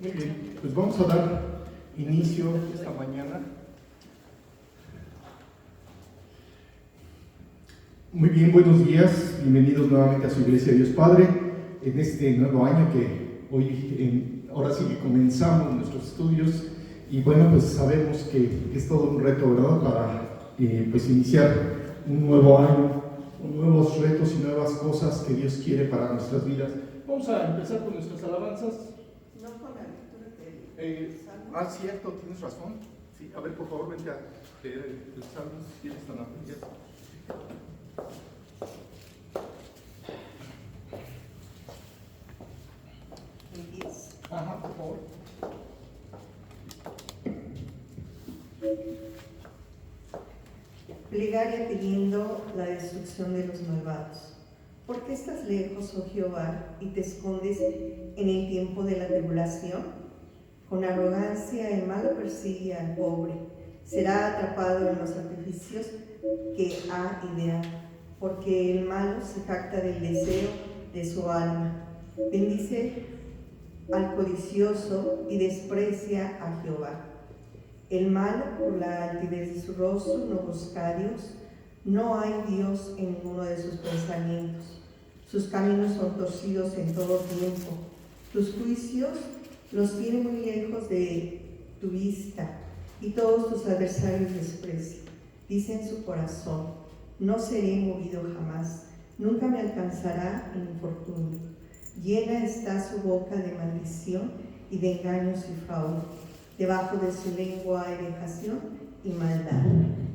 Muy bien, pues vamos a dar inicio esta mañana. Muy bien, buenos días, bienvenidos nuevamente a su Iglesia Dios Padre en este nuevo año que hoy, ahora sí que comenzamos nuestros estudios y bueno, pues sabemos que es todo un reto, ¿verdad? Para pues iniciar un nuevo año, con nuevos retos y nuevas cosas que Dios quiere para nuestras vidas. Vamos a empezar con nuestras alabanzas. No con la lectura del Salmo. Cierto, tienes razón. Sí, a ver, por favor, vente a leer el Salmo, si eres tan amable. El 10. Ajá, por favor. Plegaria pidiendo la destrucción de los malvados. ¿Por qué estás lejos, oh Jehová, y te escondes en el tiempo de la tribulación? Con arrogancia el malo persigue al pobre, será atrapado en los artificios que ha ideado, porque el malo se jacta del deseo de su alma. Bendice al codicioso y desprecia a Jehová. El malo, por la altivez de su rostro, no busca a Dios. No hay Dios en ninguno de sus pensamientos. Sus caminos son torcidos en todo tiempo. Tus juicios los tiene muy lejos de tu vista, y todos tus adversarios desprecian. Dice en su corazón: no seré movido jamás, nunca me alcanzará el infortunio. Llena está su boca de maldición y de engaños y fraude. Debajo de su lengua hay vejación y maldad.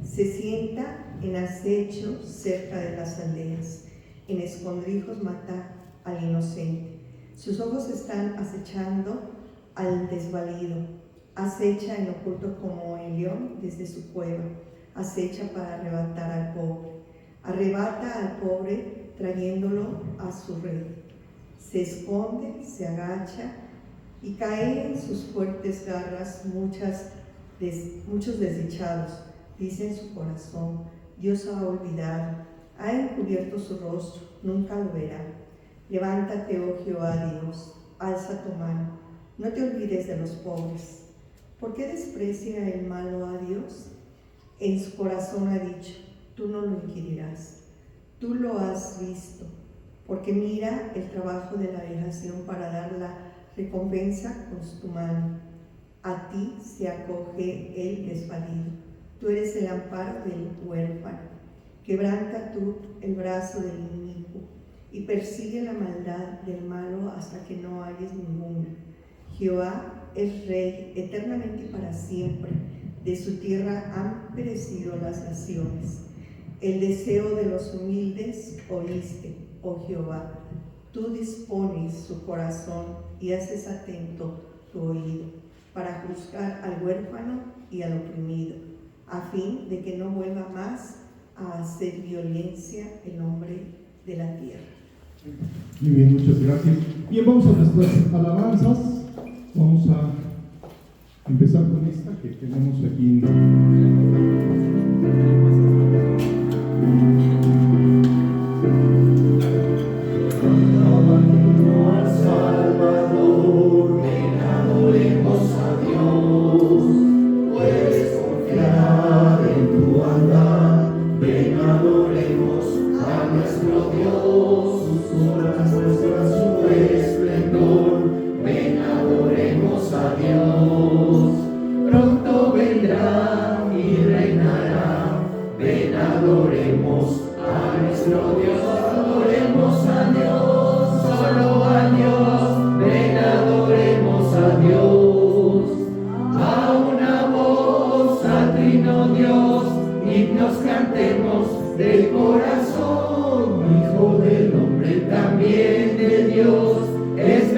Se sienta en acecho cerca de las aldeas. En escondrijos mata al inocente. Sus ojos están acechando al desvalido. Acecha en oculto como el león desde su cueva. Acecha para arrebatar al pobre. Arrebata al pobre trayéndolo a su red. Se esconde, se agacha y caen en sus fuertes garras muchos desdichados. Dice en su corazón: Dios ha olvidado, ha encubierto su rostro, nunca lo verá. Levántate, oh Jehová Dios, alza tu mano, no te olvides de los pobres. ¿Por qué desprecia el malo a Dios? En su corazón ha dicho: tú no lo inquirirás. Tú lo has visto, porque mira el trabajo de la vejación para dar la recompensa con tu mano. A ti se acoge el desvalido. Tú eres el amparo del huérfano. Quebranta tú el brazo del inicuo y persigue la maldad del malo hasta que no halles ninguna. Jehová es rey eternamente y para siempre. De su tierra han perecido las naciones. El deseo de los humildes oíste, oh Jehová. Tú dispones su corazón y haces atento tu oído para juzgar al huérfano y al oprimido, a fin de que no vuelva más a hacer violencia el hombre de la tierra. Muy bien, muchas gracias. Bien, vamos a nuestras alabanzas. Vamos a empezar con esta que tenemos aquí Hijo del hombre también de Dios, es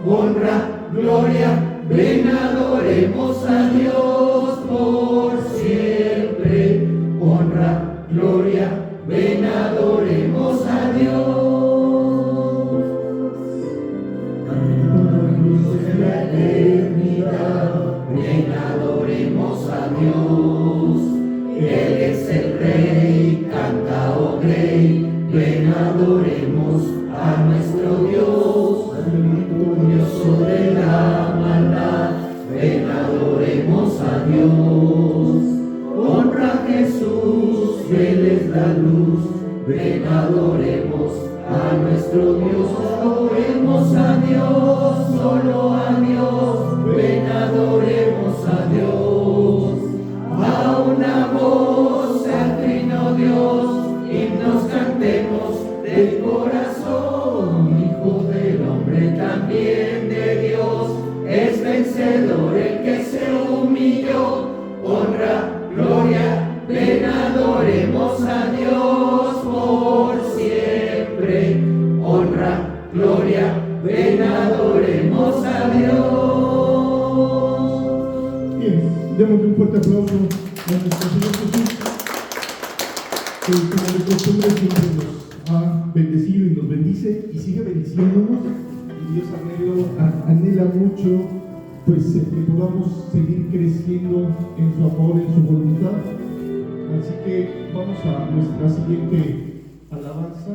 honra, gloria, ven adoremos a Dios por siempre. Honra, gloria, ven adoremos a Dios. En la eternidad, ven adoremos a Dios. Él es el Rey, canta, oh Rey, ven adoremos a nuestro Dios. Glorioso de la maldad, ven adoremos a Dios. Honra a Jesús, Él es la luz, ven adoremos a nuestro Dios. Adoremos a Dios, solo a Dios, ven adoremos a Dios. A una voz al trino Dios, himnos cantemos del corazón. Hijo del hombre, también de Dios, es vencedor el que se humilló. Honra, gloria, ven adoremos a Dios por siempre. Honra, gloria, ven adoremos a Dios. Démosle un fuerte aplauso a nuestro Señor Jesús, que como de costumbre siempre nos ha bendecido y nos bendice y sigue bendiciéndonos. Y Dios anhela mucho pues que podamos seguir creciendo en su amor, en su voluntad. Así que vamos a nuestra siguiente alabanza.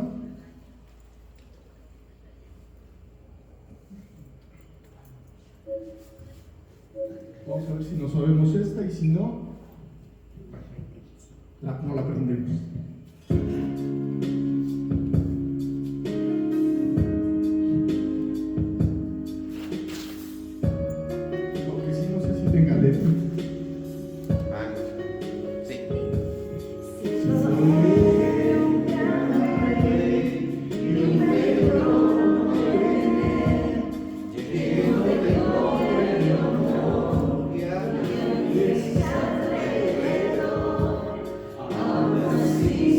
Vamos a ver si nos sabemos esta y si no, no la aprendemos. Porque si no sé si tenga letra. Sí.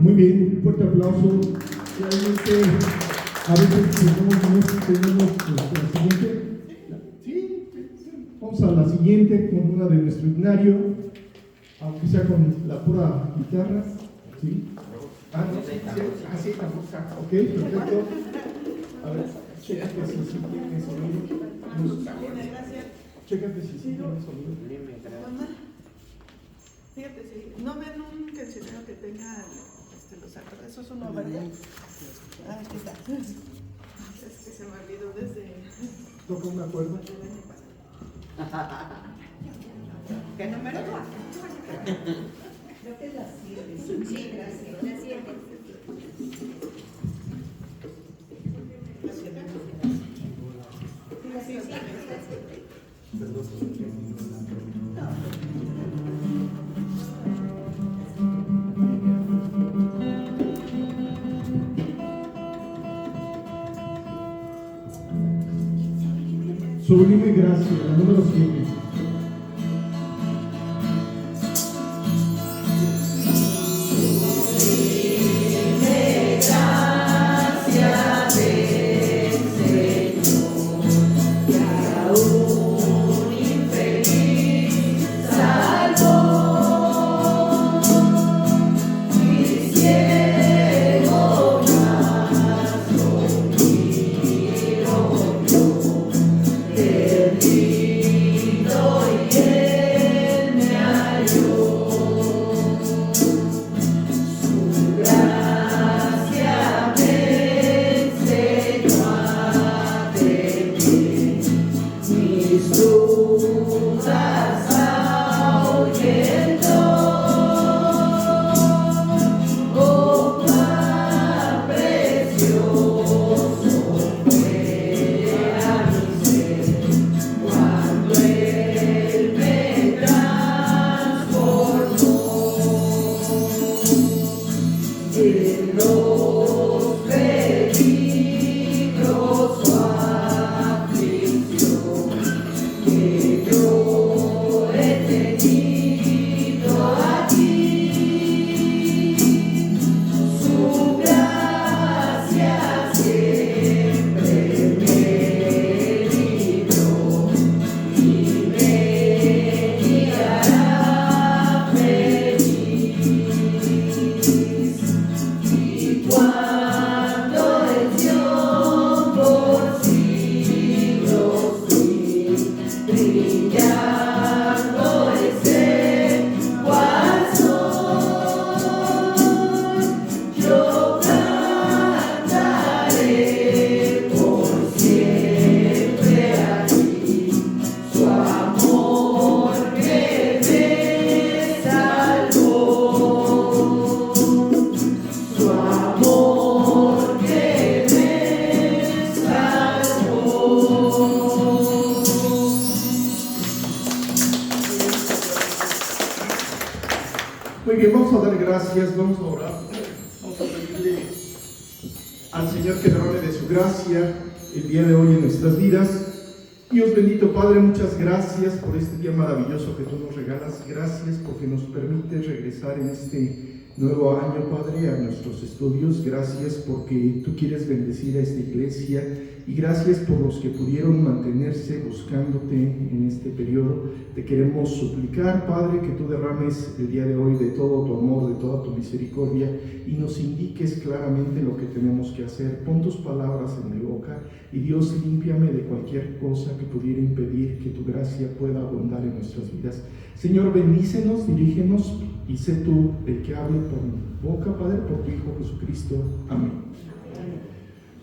Muy bien, un fuerte aplauso. Realmente, a veces tenemos la siguiente. Sí, vamos a la siguiente con una de nuestro himnario, aunque sea con la pura guitarra. ¿Sí? Sí, tampoco. Ok, perfecto. A ver, chécate si sí tiene sonido. Chécate si sí tiene sonido. Fíjate, si no ven un cancionero que tenga los acordes, eso es uno, ¿verdad? Ah, aquí está. Es que se me olvidó desde Toca una cuerda. el año pasado. ¿Qué número? Creo que es la 7. Sí, gracias. La 7. Sublime gracia, la número 7. Muy bien, vamos a dar gracias, vamos a orar, vamos a pedirle al Señor que derrame de su gracia el día de hoy en nuestras vidas. Dios bendito Padre, muchas gracias por este día maravilloso que tú nos regalas, gracias porque nos permites regresar en este nuevo año, Padre, a nuestros estudios, gracias porque tú quieres bendecir a esta iglesia y gracias por los que pudieron mantenerse buscándote en este periodo. Te queremos suplicar, Padre, que tú derrames el día de hoy de todo tu amor, de toda tu misericordia y nos indiques claramente lo que tenemos que hacer. Pon tus palabras en mi boca y Dios, límpiame de cualquier cosa que pudiera impedir que tu gracia pueda abundar en nuestras vidas. Señor, bendícenos, dirígenos y sé tú el que hable por mi boca, Padre, por tu Hijo Jesucristo. Amén.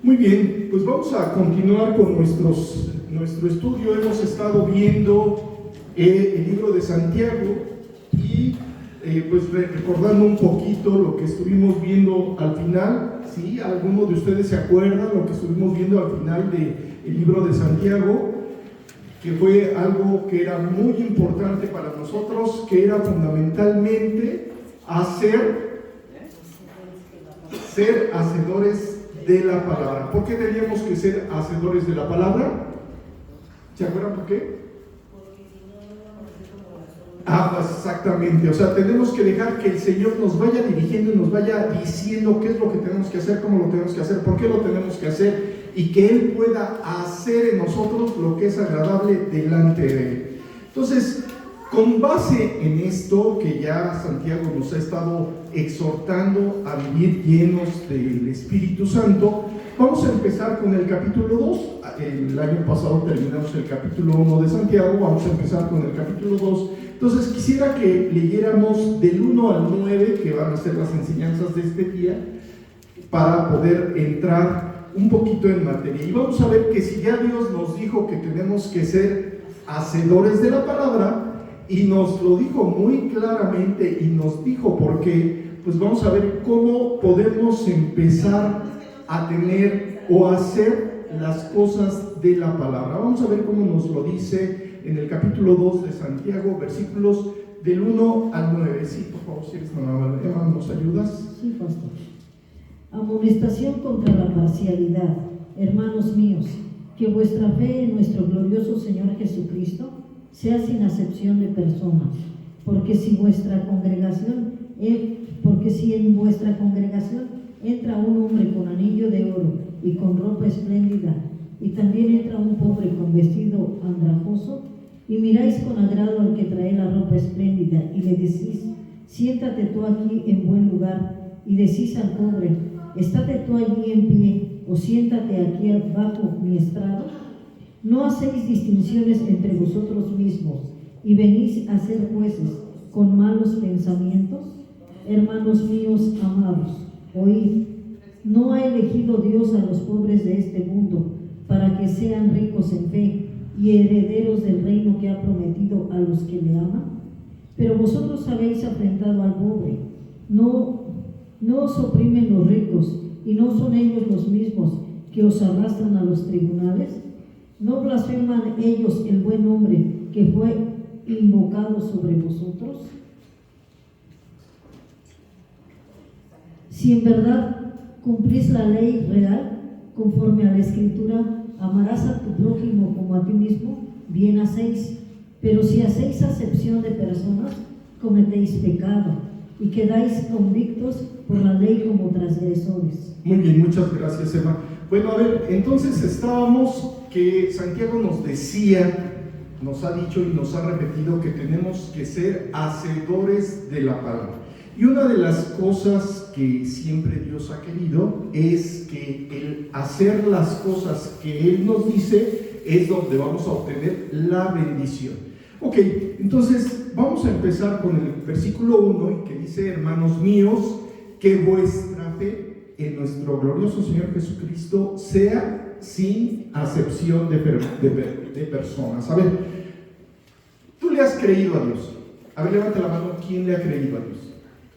Muy bien, pues vamos a continuar con nuestro estudio. Hemos estado viendo el libro de Santiago y pues recordando un poquito lo que estuvimos viendo al final. ¿Sí? ¿Alguno de ustedes se acuerda lo que estuvimos viendo al final del libro de Santiago? Que fue algo que era muy importante para nosotros, que era fundamentalmente ser hacedores de la palabra. ¿Por qué teníamos que ser hacedores de la palabra? ¿Se acuerdan por qué? Pues exactamente, o sea, tenemos que dejar que el Señor nos vaya dirigiendo y nos vaya diciendo qué es lo que tenemos que hacer, cómo lo tenemos que hacer, por qué lo tenemos que hacer, y que Él pueda hacer en nosotros lo que es agradable delante de Él. Entonces, con base en esto que ya Santiago nos ha estado exhortando a vivir llenos del Espíritu Santo, vamos a empezar con el capítulo 2. El año pasado terminamos el capítulo 1 de Santiago, vamos a empezar con el capítulo 2. Entonces quisiera que leyéramos del 1 al 9, que van a ser las enseñanzas de este día, para poder entrar un poquito en materia. Y vamos a ver que si ya Dios nos dijo que tenemos que ser hacedores de la palabra, y nos lo dijo muy claramente y nos dijo por qué, pues vamos a ver cómo podemos empezar a tener o hacer las cosas de la palabra. Vamos a ver cómo nos lo dice en el capítulo 2 de Santiago, versículos del 1 al 9. Sí, por favor, si eres tan amable, Emma, ¿nos ayudas? Sí, pastor. Amonestación contra la parcialidad. Hermanos míos, que vuestra fe en nuestro glorioso Señor Jesucristo sea sin acepción de personas, porque si en vuestra congregación entra un hombre con anillo de oro y con ropa espléndida, y también entra un pobre con vestido andrajoso, y miráis con agrado al que trae la ropa espléndida, y le decís, siéntate tú aquí en buen lugar, y decís al pobre, estate tú allí en pie, o siéntate aquí bajo mi estrado, ¿no hacéis distinciones entre vosotros mismos y venís a ser jueces con malos pensamientos? Hermanos míos amados, oíd, ¿no ha elegido Dios a los pobres de este mundo para que sean ricos en fe y herederos del reino que ha prometido a los que le aman? Pero vosotros habéis afrentado al pobre. ¿No os oprimen los ricos y no son ellos los mismos que os arrastran a los tribunales? ¿No blasfeman ellos el buen nombre que fue invocado sobre vosotros? Si en verdad cumplís la ley real, conforme a la Escritura, amarás a tu prójimo como a ti mismo, bien hacéis. Pero si hacéis acepción de personas, cometéis pecado y quedáis convictos por la ley como transgresores. Muy bien, muchas gracias, Emma. Bueno, a ver, entonces estábamos que Santiago nos decía, nos ha dicho y nos ha repetido que tenemos que ser hacedores de la palabra. Y una de las cosas que siempre Dios ha querido es que el hacer las cosas que Él nos dice es donde vamos a obtener la bendición. Ok, entonces vamos a empezar con el versículo 1 que dice, hermanos míos, que vuestra fe en nuestro glorioso Señor Jesucristo sea sin acepción de personas. A ver, tú le has creído a Dios. A ver, levanta la mano, ¿quién le ha creído a Dios?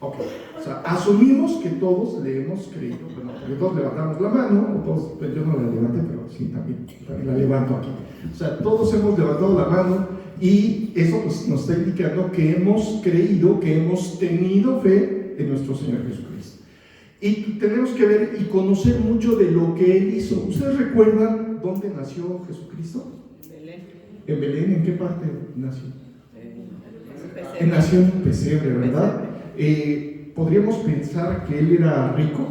Ok, o sea, asumimos que todos le hemos creído. Bueno, porque todos levantamos la mano, o todos, pues yo no la levanté, pero sí, también la levanto aquí. O sea, todos hemos levantado la mano y eso pues, nos está indicando que hemos creído, que hemos tenido fe en nuestro Señor Jesucristo. Y tenemos que ver y conocer mucho de lo que Él hizo. ¿Ustedes recuerdan dónde nació Jesucristo? En Belén. ¿En Belén? ¿En qué parte nació? Nació en un pesebre, ¿verdad? ¿Podríamos pensar que Él era rico?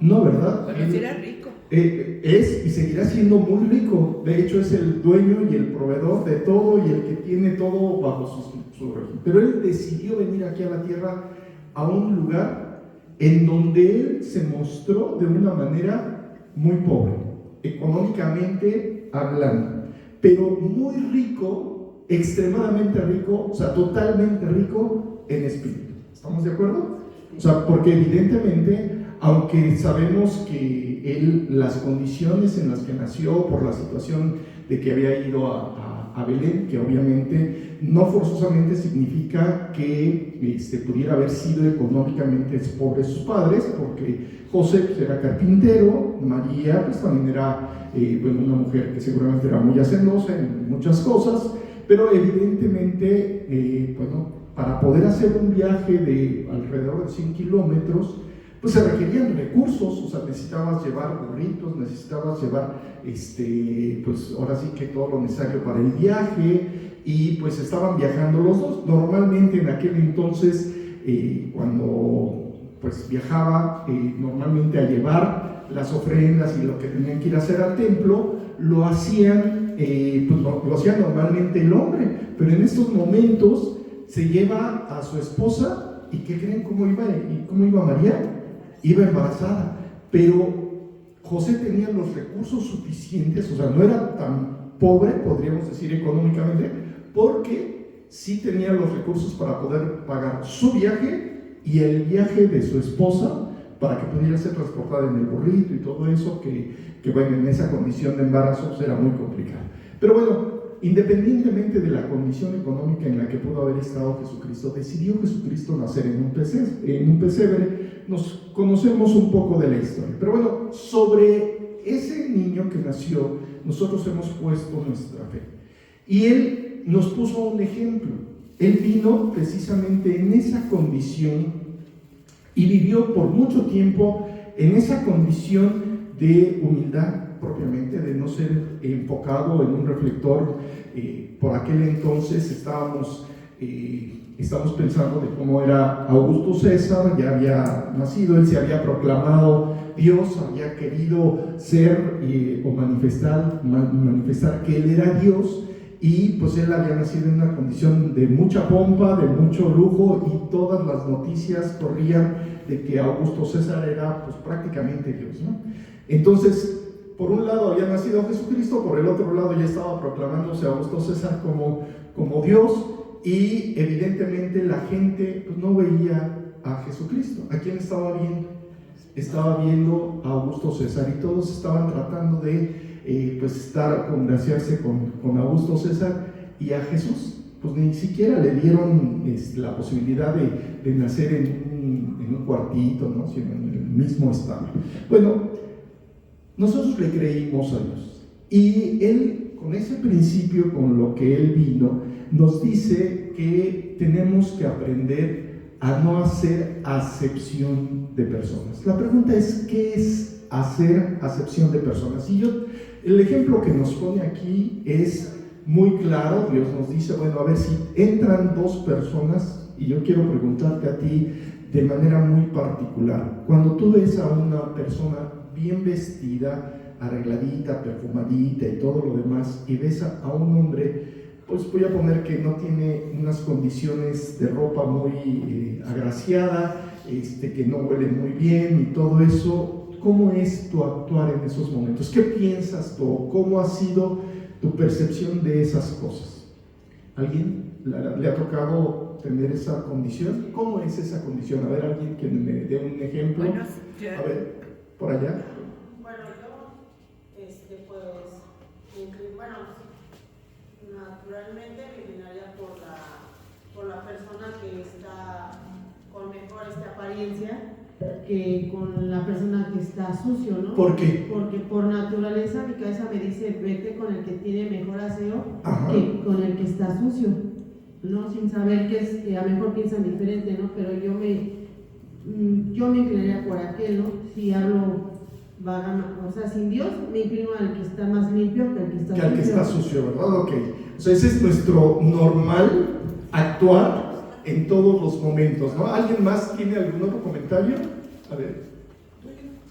No, ¿verdad? Bueno, sí era rico. Es y seguirá siendo muy rico. De hecho, es el dueño y el proveedor de todo y el que tiene todo bajo su régimen. Pero Él decidió venir aquí a la tierra, a un lugar en donde Él se mostró de una manera muy pobre, económicamente hablando, pero muy rico, extremadamente rico, o sea, totalmente rico en espíritu. ¿Estamos de acuerdo? O sea, porque evidentemente, aunque sabemos que Él, las condiciones en las que nació, por la situación de que había ido a Belén, que obviamente no forzosamente significa que pudiera haber sido económicamente pobres sus padres, porque José pues, era carpintero, María pues también era una mujer que seguramente era muy hacendosa en muchas cosas, pero evidentemente, para poder hacer un viaje de alrededor de 100 kilómetros, pues se requerían recursos, o sea, necesitabas llevar burritos, necesitabas llevar, pues ahora sí que todo lo necesario para el viaje, y pues estaban viajando los dos. Normalmente en aquel entonces, cuando pues viajaba normalmente a llevar las ofrendas y lo que tenían que ir a hacer al templo, lo hacían, lo hacía normalmente el hombre, pero en estos momentos se lleva a su esposa, ¿y qué creen? ¿Cómo iba María? Iba embarazada, pero José tenía los recursos suficientes, o sea, no era tan pobre, podríamos decir económicamente, porque sí tenía los recursos para poder pagar su viaje y el viaje de su esposa, para que pudiera ser transportada en el burrito y todo eso, que bueno, en esa condición de embarazo pues, era muy complicado. Pero bueno, independientemente de la condición económica en la que pudo haber estado Jesucristo, decidió Jesucristo nacer en un pesebre. Nos conocemos un poco de la historia, pero bueno, sobre ese niño que nació, nosotros hemos puesto nuestra fe. Y él nos puso un ejemplo. Él vino precisamente en esa condición y vivió por mucho tiempo en esa condición de humildad propiamente, de no ser enfocado en un reflector. Por aquel entonces estamos pensando de cómo era Augusto César, ya había nacido, él se había proclamado Dios, había querido ser o manifestar que él era Dios, y pues él había nacido en una condición de mucha pompa, de mucho lujo, y todas las noticias corrían de que Augusto César era pues prácticamente Dios, ¿no? Entonces, por un lado había nacido Jesucristo, por el otro lado ya estaba proclamándose Augusto César como Dios, y evidentemente la gente pues, no veía a Jesucristo. ¿A quién estaba viendo? Estaba viendo a Augusto César, y todos estaban tratando de congraciarse con Augusto César, y a Jesús pues ni siquiera le dieron la posibilidad de nacer en un cuartito, ¿no? Sino en el mismo establo. Bueno, nosotros le creímos a Dios, y Él, con ese principio con lo que Él vino, nos dice que tenemos que aprender a no hacer acepción de personas. La pregunta es, ¿qué es hacer acepción de personas? Y el ejemplo que nos pone aquí es muy claro. Dios nos dice, bueno, a ver, si entran dos personas, y yo quiero preguntarte a ti de manera muy particular, cuando tú ves a una persona bien vestida, arregladita, perfumadita y todo lo demás, y ves a un hombre, pues voy a poner que no tiene unas condiciones de ropa muy agraciada, que no huele muy bien y todo eso, ¿cómo es tu actuar en esos momentos? ¿Qué piensas tú? ¿Cómo ha sido tu percepción de esas cosas? ¿Alguien le ha tocado tener esa condición? ¿Cómo es esa condición? A ver, alguien que me dé un ejemplo. Bueno, a ver, por allá. Bueno, naturalmente me inclinaría por la persona que está con mejor apariencia que con la persona que está sucio, ¿no? ¿Por qué? Porque por naturaleza mi cabeza me dice, vete con el que tiene mejor aseo Ajá. que con el que está sucio, ¿no? Sin saber que a lo mejor piensan diferente, ¿no? Pero yo me inclinaría por aquel, ¿no? Si hablo sin Dios, me inclino al que está más limpio que al que está sucio. Que al que está sucio, ¿verdad? Ok. O sea, ese es nuestro normal actuar en todos los momentos, ¿no? ¿Alguien más tiene algún otro comentario? A ver.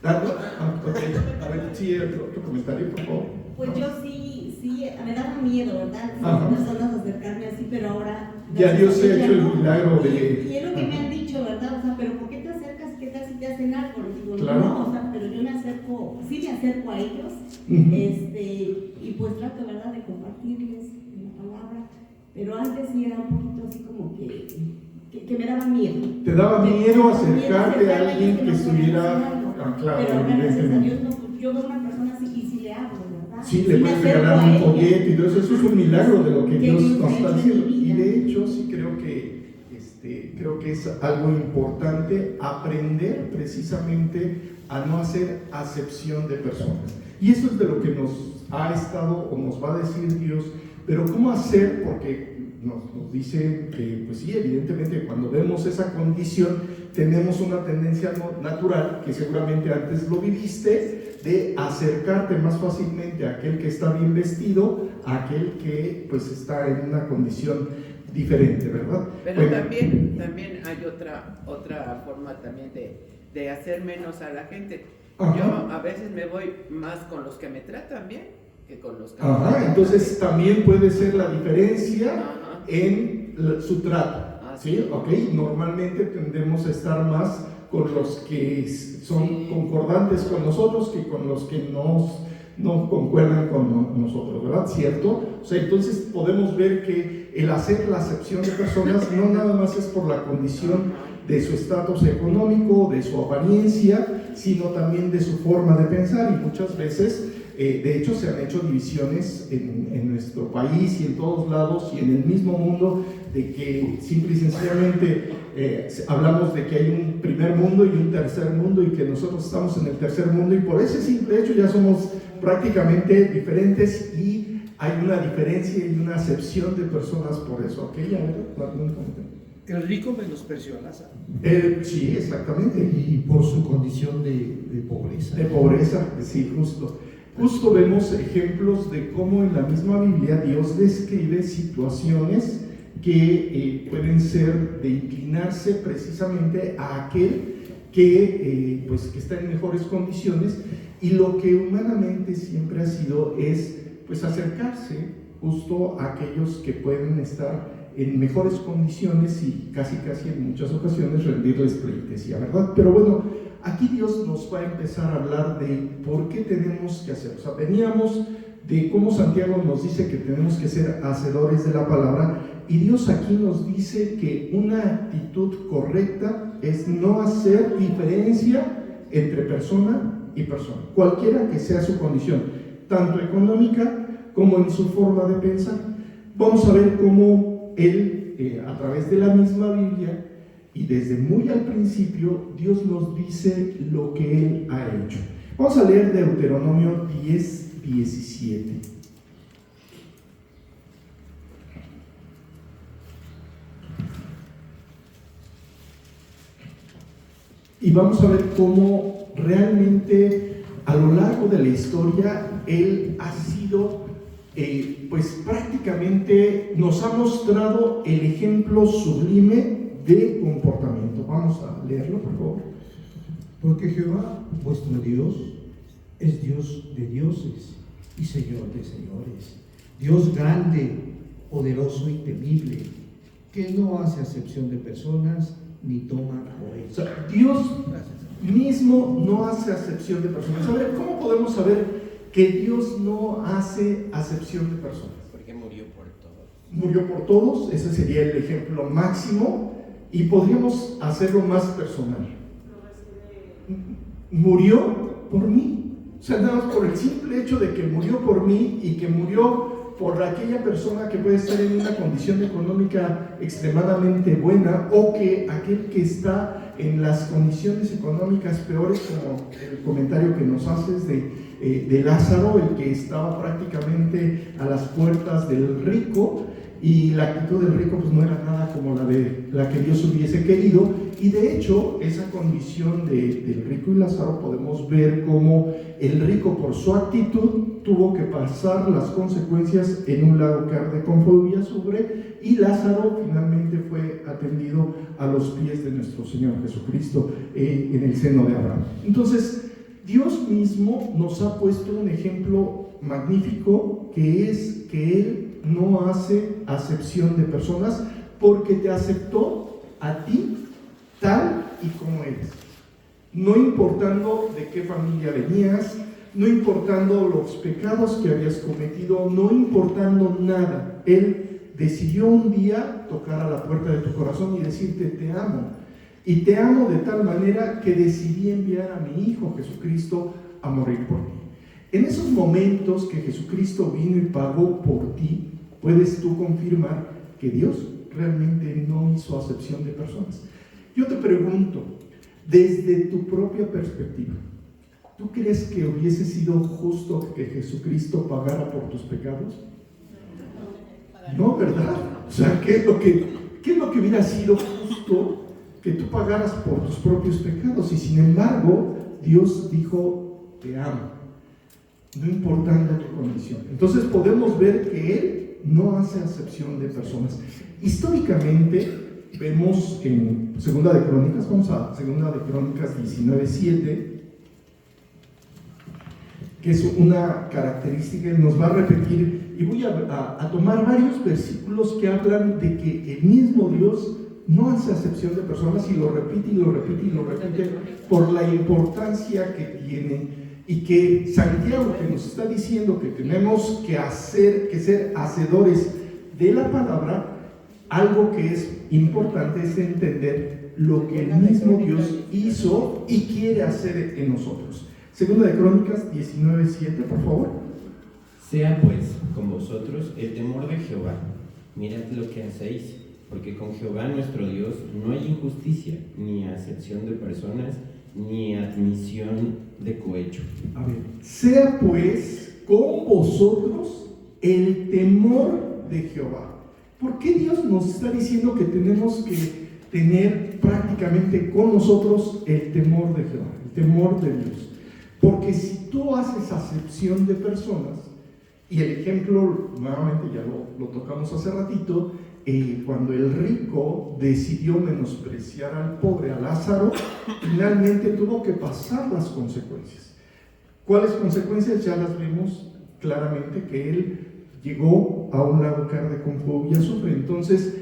Okay. A ver, sí, otro comentario, por favor. Pues yo sí, me daba miedo, ¿verdad? Ajá. Personas acercarme así, pero ahora... Ya Dios se ha hecho el milagro de... Y es lo que me han dicho, ¿verdad? O sea, pero ¿por qué te acercas? ¿Qué tal si te hacen algo? Y digo, Claro. no, o sea, pero yo me acerco a ellos, y pues trato, ¿verdad?, de compartirles la palabra, pero antes sí era un poquito así como que me daba miedo. ¿Te daba miedo acercarte a ellos alguien que no estuviera... podían hacer algo. claro, Pero gracias a evidentemente. Dios, yo veo una persona así y sí le hablo, ¿verdad? Sí, Sí le me puedes acerco regalar a un ella. folleto y todo eso. Eso es un milagro de lo que Que Dios Dios nos ha está hecho en diciendo. mi Y vida. de hecho, sí creo que es algo importante aprender precisamente a no hacer acepción de personas. Y eso es de lo que nos ha estado o nos va a decir Dios. Pero ¿cómo hacer? Porque nos dice que, pues sí, evidentemente cuando vemos esa condición, tenemos una tendencia natural, que seguramente antes lo viviste, de acercarte más fácilmente a aquel que está bien vestido, a aquel que pues está en una condición diferente, ¿verdad? Pero bueno, también hay otra forma también de hacer menos a la gente. Ajá. Yo a veces me voy más con los que me tratan bien que con los que me Ajá, tratan entonces mal. también puede ser la diferencia Ajá. en su trato, ¿sí? ¿Ok? Normalmente tendemos a estar más con los que son concordantes con nosotros que con los que no concuerdan con nosotros, ¿verdad? ¿Cierto? O sea, entonces podemos ver que el hacer la acepción de personas no nada más es por la condición de su estatus económico, de su apariencia, sino también de su forma de pensar, y muchas veces, de hecho, se han hecho divisiones en nuestro país y en todos lados y en el mismo mundo, de que simple y sencillamente hablamos de que hay un primer mundo y un tercer mundo, y que nosotros estamos en el tercer mundo, y por ese simple hecho ya somos prácticamente diferentes, y hay una diferencia y una acepción de personas por eso. ¿Ok? A ver, ¿algún comentario? El rico menospreció a Lázaro. Sí, exactamente. Y por su condición de pobreza. De pobreza, sí, justo. Justo vemos ejemplos de cómo en la misma Biblia Dios describe situaciones que pueden ser de inclinarse precisamente a aquel que, pues, que está en mejores condiciones, y lo que humanamente siempre ha sido es pues acercarse justo a aquellos que pueden estar en mejores condiciones y casi en muchas ocasiones rendirles pleitesía, ¿verdad? Pero bueno, aquí Dios nos va a empezar a hablar de por qué tenemos que hacer. O sea, veníamos de cómo Santiago nos dice que tenemos que ser hacedores de la palabra, y Dios aquí nos dice que una actitud correcta es no hacer diferencia entre persona y persona, cualquiera que sea su condición, tanto económica como en su forma de pensar. Vamos a ver cómo Él, a través de la misma Biblia, y desde muy al principio, Dios nos dice lo que Él ha hecho. Vamos a leer Deuteronomio 10:17. Y vamos a ver cómo realmente a lo largo de la historia Él ha sido, pues prácticamente nos ha mostrado el ejemplo sublime de comportamiento. Vamos a leerlo, por favor. Porque Jehová, vuestro Dios, es Dios de dioses y Señor de señores, Dios grande, poderoso y temible, que no hace acepción de personas ni toma O sea, Dios mismo no hace acepción de personas. A ver, ¿cómo podemos saber que Dios no hace acepción de personas? Porque murió por todos. Murió por todos, ese sería el ejemplo máximo, y podríamos hacerlo más personal. Murió por mí. O sea, nada más por el simple hecho de que murió por mí, y que murió por aquella persona que puede estar en una condición económica extremadamente buena, o que aquel que está en las condiciones económicas peores, como el comentario que nos haces de Lázaro, el que estaba prácticamente a las puertas del rico, y la actitud del rico pues no era nada como la que Dios hubiese querido. Y de hecho esa condición del rico y Lázaro, podemos ver cómo el rico, por su actitud, tuvo que pasar las consecuencias en un lago que arde con fuego y azufre, y Lázaro finalmente fue atendido a los pies de nuestro Señor Jesucristo en el seno de Abraham. Entonces Dios mismo nos ha puesto un ejemplo magnífico, que es que Él no hace acepción de personas, porque te aceptó a ti tal y como eres, no importando de qué familia venías, no importando los pecados que habías cometido, no importando nada. Él decidió un día tocar a la puerta de tu corazón y decirte: te amo, y te amo de tal manera que decidí enviar a mi Hijo Jesucristo a morir por ti. En esos momentos que Jesucristo vino y pagó por ti, puedes tú confirmar que Dios realmente no hizo acepción de personas. Yo te pregunto, desde tu propia perspectiva, ¿tú crees que hubiese sido justo que Jesucristo pagara por tus pecados? No, ¿verdad? O sea, ¿qué es lo que hubiera sido justo que tú pagaras por tus propios pecados, y sin embargo Dios dijo: te amo, no importando tu condición. Entonces podemos ver que Él no hace acepción de personas. Históricamente vemos en Segunda de Crónicas, vamos a Segunda de Crónicas 19:7, que es una característica, y nos va a repetir, y voy a tomar varios versículos que hablan de que el mismo Dios no hace acepción de personas, y lo repite y lo repite y lo repite por la importancia que tiene. Y que Santiago, que nos está diciendo que tenemos que ser hacedores de la palabra, algo que es importante es entender lo que el mismo Dios hizo y quiere hacer en nosotros. Segunda de Crónicas 19:7, por favor. Sea pues con vosotros el temor de Jehová. Mirad lo que hacéis, porque con Jehová nuestro Dios no hay injusticia, ni acepción de personas, ni admisión de cohecho. A ver, sea pues con vosotros el temor de Jehová. ¿Por qué Dios nos está diciendo que tenemos que tener prácticamente con nosotros el temor de Jehová, el temor de Dios? Porque si tú haces acepción de personas, y el ejemplo nuevamente ya lo tocamos hace ratito, cuando el rico decidió menospreciar al pobre, a Lázaro, finalmente tuvo que pasar las consecuencias. ¿Cuáles consecuencias? Ya las vimos claramente, que él llegó a un lago que arde con fuego y azufre. Entonces,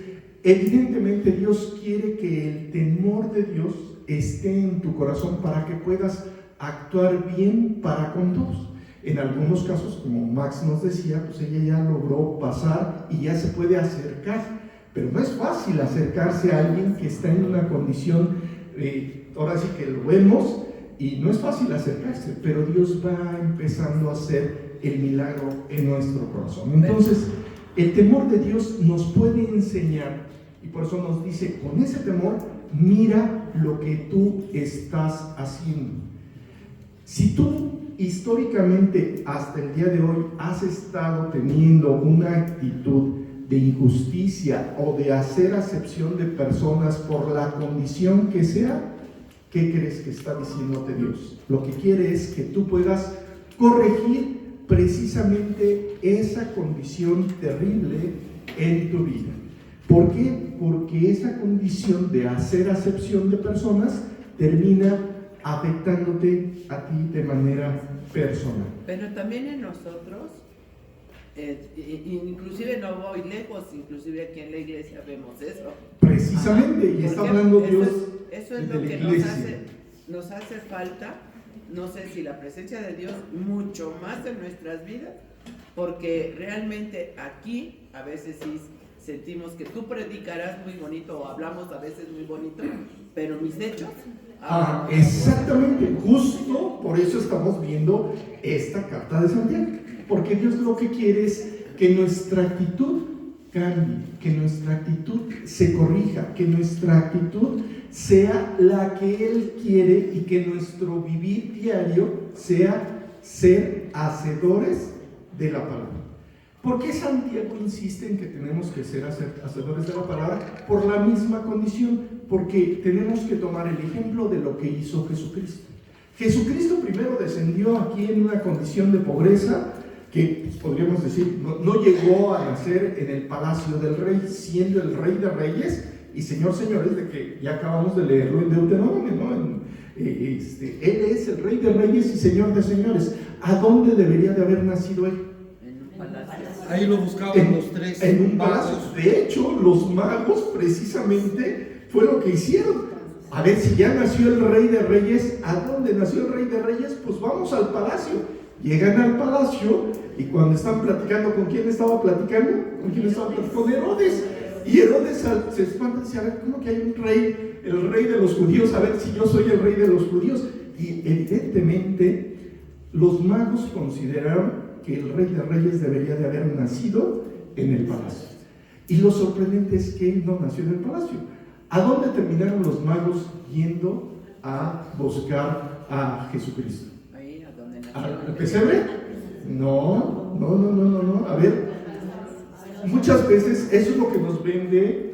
evidentemente Dios quiere que el temor de Dios esté en tu corazón para que puedas actuar bien para con todos. En algunos casos, como Max nos decía, pues ella ya logró pasar y ya se puede acercar, pero no es fácil acercarse a alguien que está en una condición, ahora sí que lo vemos, y no es fácil acercarse, pero Dios va empezando a hacer el milagro en nuestro corazón. Entonces, el temor de Dios nos puede enseñar, y por eso nos dice: con ese temor, mira lo que tú estás haciendo. Si tú históricamente hasta el día de hoy has estado teniendo una actitud de injusticia o de hacer acepción de personas por la condición que sea, ¿qué crees que está diciéndote Dios? Lo que quiere es que tú puedas corregir precisamente esa condición terrible en tu vida. ¿Por qué? Porque esa condición de hacer acepción de personas termina afectándote a ti de manera personal. Pero también en nosotros, inclusive no voy lejos, inclusive aquí en la iglesia vemos eso. Precisamente, y está hablando Dios. Eso es de lo la que iglesia. nos hace falta, no sé si la presencia de Dios mucho más en nuestras vidas, porque realmente aquí a veces sí sentimos que tú predicarás muy bonito o hablamos a veces muy bonito, pero mis hechos... exactamente, justo por eso estamos viendo esta carta de Santiago, porque Dios lo que quiere es que nuestra actitud cambie, que nuestra actitud se corrija, que nuestra actitud sea la que Él quiere y que nuestro vivir diario sea ser hacedores de la palabra. ¿Por qué Santiago insiste en que tenemos que ser hacedores de la palabra? Por la misma condición, porque tenemos que tomar el ejemplo de lo que hizo Jesucristo. Jesucristo primero descendió aquí en una condición de pobreza que pues, podríamos decir, no llegó a nacer en el palacio del rey, siendo el rey de reyes y señores, de que ya acabamos de leerlo en Deuteronomio, ¿no? Él es el rey de reyes y señor de señores. ¿A dónde debería de haber nacido él? Ahí lo buscaban los tres. En un palacio. De hecho, los magos precisamente fue lo que hicieron. A ver, si ya nació el rey de reyes, ¿a dónde nació el rey de reyes? Pues vamos al palacio. Llegan al palacio y cuando están platicando, ¿con quién estaba platicando? ¿Con quién estaba platicando? Con Herodes. Y Herodes se espanta y dice: a ver, ¿cómo que hay un rey, el rey de los judíos? A ver si yo soy el rey de los judíos. Y evidentemente los magos consideraron que el rey de reyes debería de haber nacido en el palacio. Y lo sorprendente es que él no nació en el palacio. ¿A dónde terminaron los magos yendo a buscar a Jesucristo? Ahí a donde nació. ¿Al pesebre? No. A ver, muchas veces eso es lo que nos vende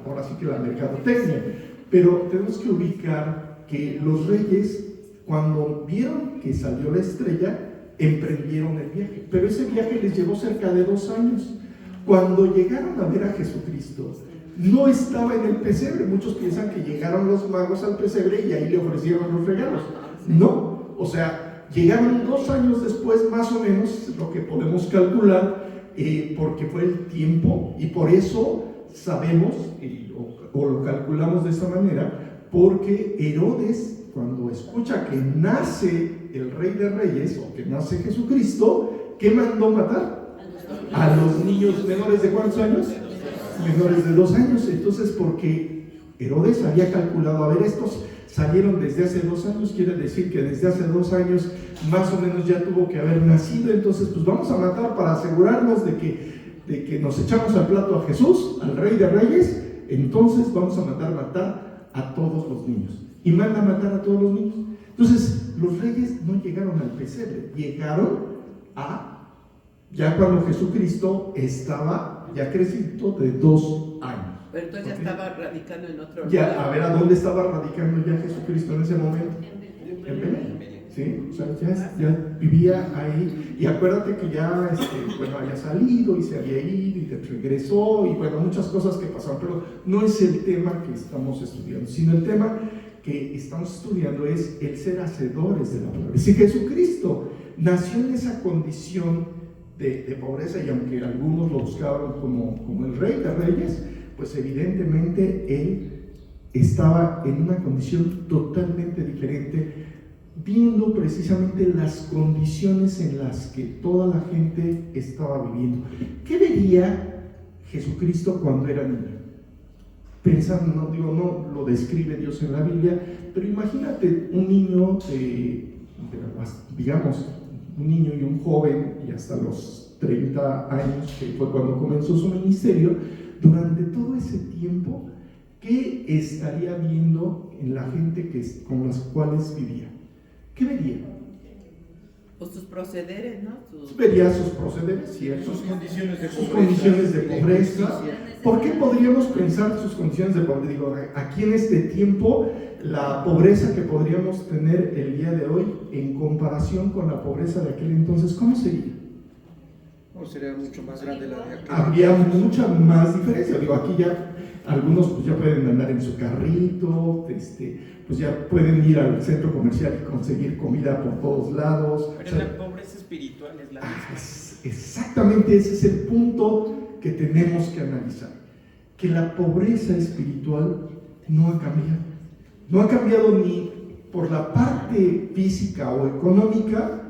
ahora sí que la mercadotecnia. pero tenemos que ubicar que los reyes, cuando vieron que salió la estrella, emprendieron el viaje, pero ese viaje les llevó cerca de 2 años. Cuando llegaron a ver a Jesucristo, no estaba en el pesebre. Muchos piensan que llegaron los magos al pesebre y ahí le ofrecieron los regalos. No, o sea, llegaron 2 años después, más o menos, lo que podemos calcular, porque fue el tiempo, y por eso sabemos, o lo calculamos de esta manera, porque Herodes, cuando escucha que nace el Rey de Reyes, o que nace Jesucristo, ¿qué mandó matar? A los niños menores de ¿cuántos años? Menores de 2 años. Entonces, porque Herodes había calculado, a ver, estos salieron desde hace 2 años, quiere decir que desde hace 2 años más o menos ya tuvo que haber nacido, entonces pues vamos a matar para asegurarnos de que nos echamos al plato a Jesús, al Rey de Reyes, entonces vamos a matar a todos los niños. Y manda a matar a todos los niños. Entonces, los reyes no llegaron al pesebre, llegaron ya cuando Jesucristo estaba ya crecido de 2 años. Pero entonces ya estaba radicando en otro ya, lugar. A ver, ¿a dónde estaba radicando ya Jesucristo en ese momento? En Belén. Sí, o sea, ya vivía ahí. Y acuérdate que ya había salido y se había ido y regresó, y bueno, muchas cosas que pasaron, pero no es el tema que estamos estudiando, sino el tema que estamos estudiando es el ser hacedores de la palabra. Si Jesucristo nació en esa condición de pobreza, y aunque algunos lo buscaban como el Rey de Reyes, pues evidentemente él estaba en una condición totalmente diferente, viendo precisamente las condiciones en las que toda la gente estaba viviendo. ¿Qué veía Jesucristo cuando era niño? Pensando, no lo describe Dios en la Biblia, pero imagínate un niño, digamos, un niño y un joven, y hasta los 30 años, que fue cuando comenzó su ministerio, durante todo ese tiempo, ¿qué estaría viendo en la gente con las cuales vivía? ¿Qué vería? Pues sus procederes, ¿no? Vería sus procederes, ¿cierto? Sus condiciones de sus pobreza. Condiciones de pobreza. ¿Por qué podríamos pensar sus condiciones de pobreza? Digo, aquí en este tiempo, la pobreza que podríamos tener el día de hoy en comparación con la pobreza de aquel entonces, ¿cómo sería? No, sería mucho más grande la de aquel. Habría mucha más diferencia. Digo, aquí ya algunos pues ya pueden andar en su carrito, pues ya pueden ir al centro comercial y conseguir comida por todos lados. Pero la pobreza espiritual es la misma. Exactamente, ese es el punto que tenemos que analizar. Que la pobreza espiritual no ha cambiado. No ha cambiado ni por la parte física o económica,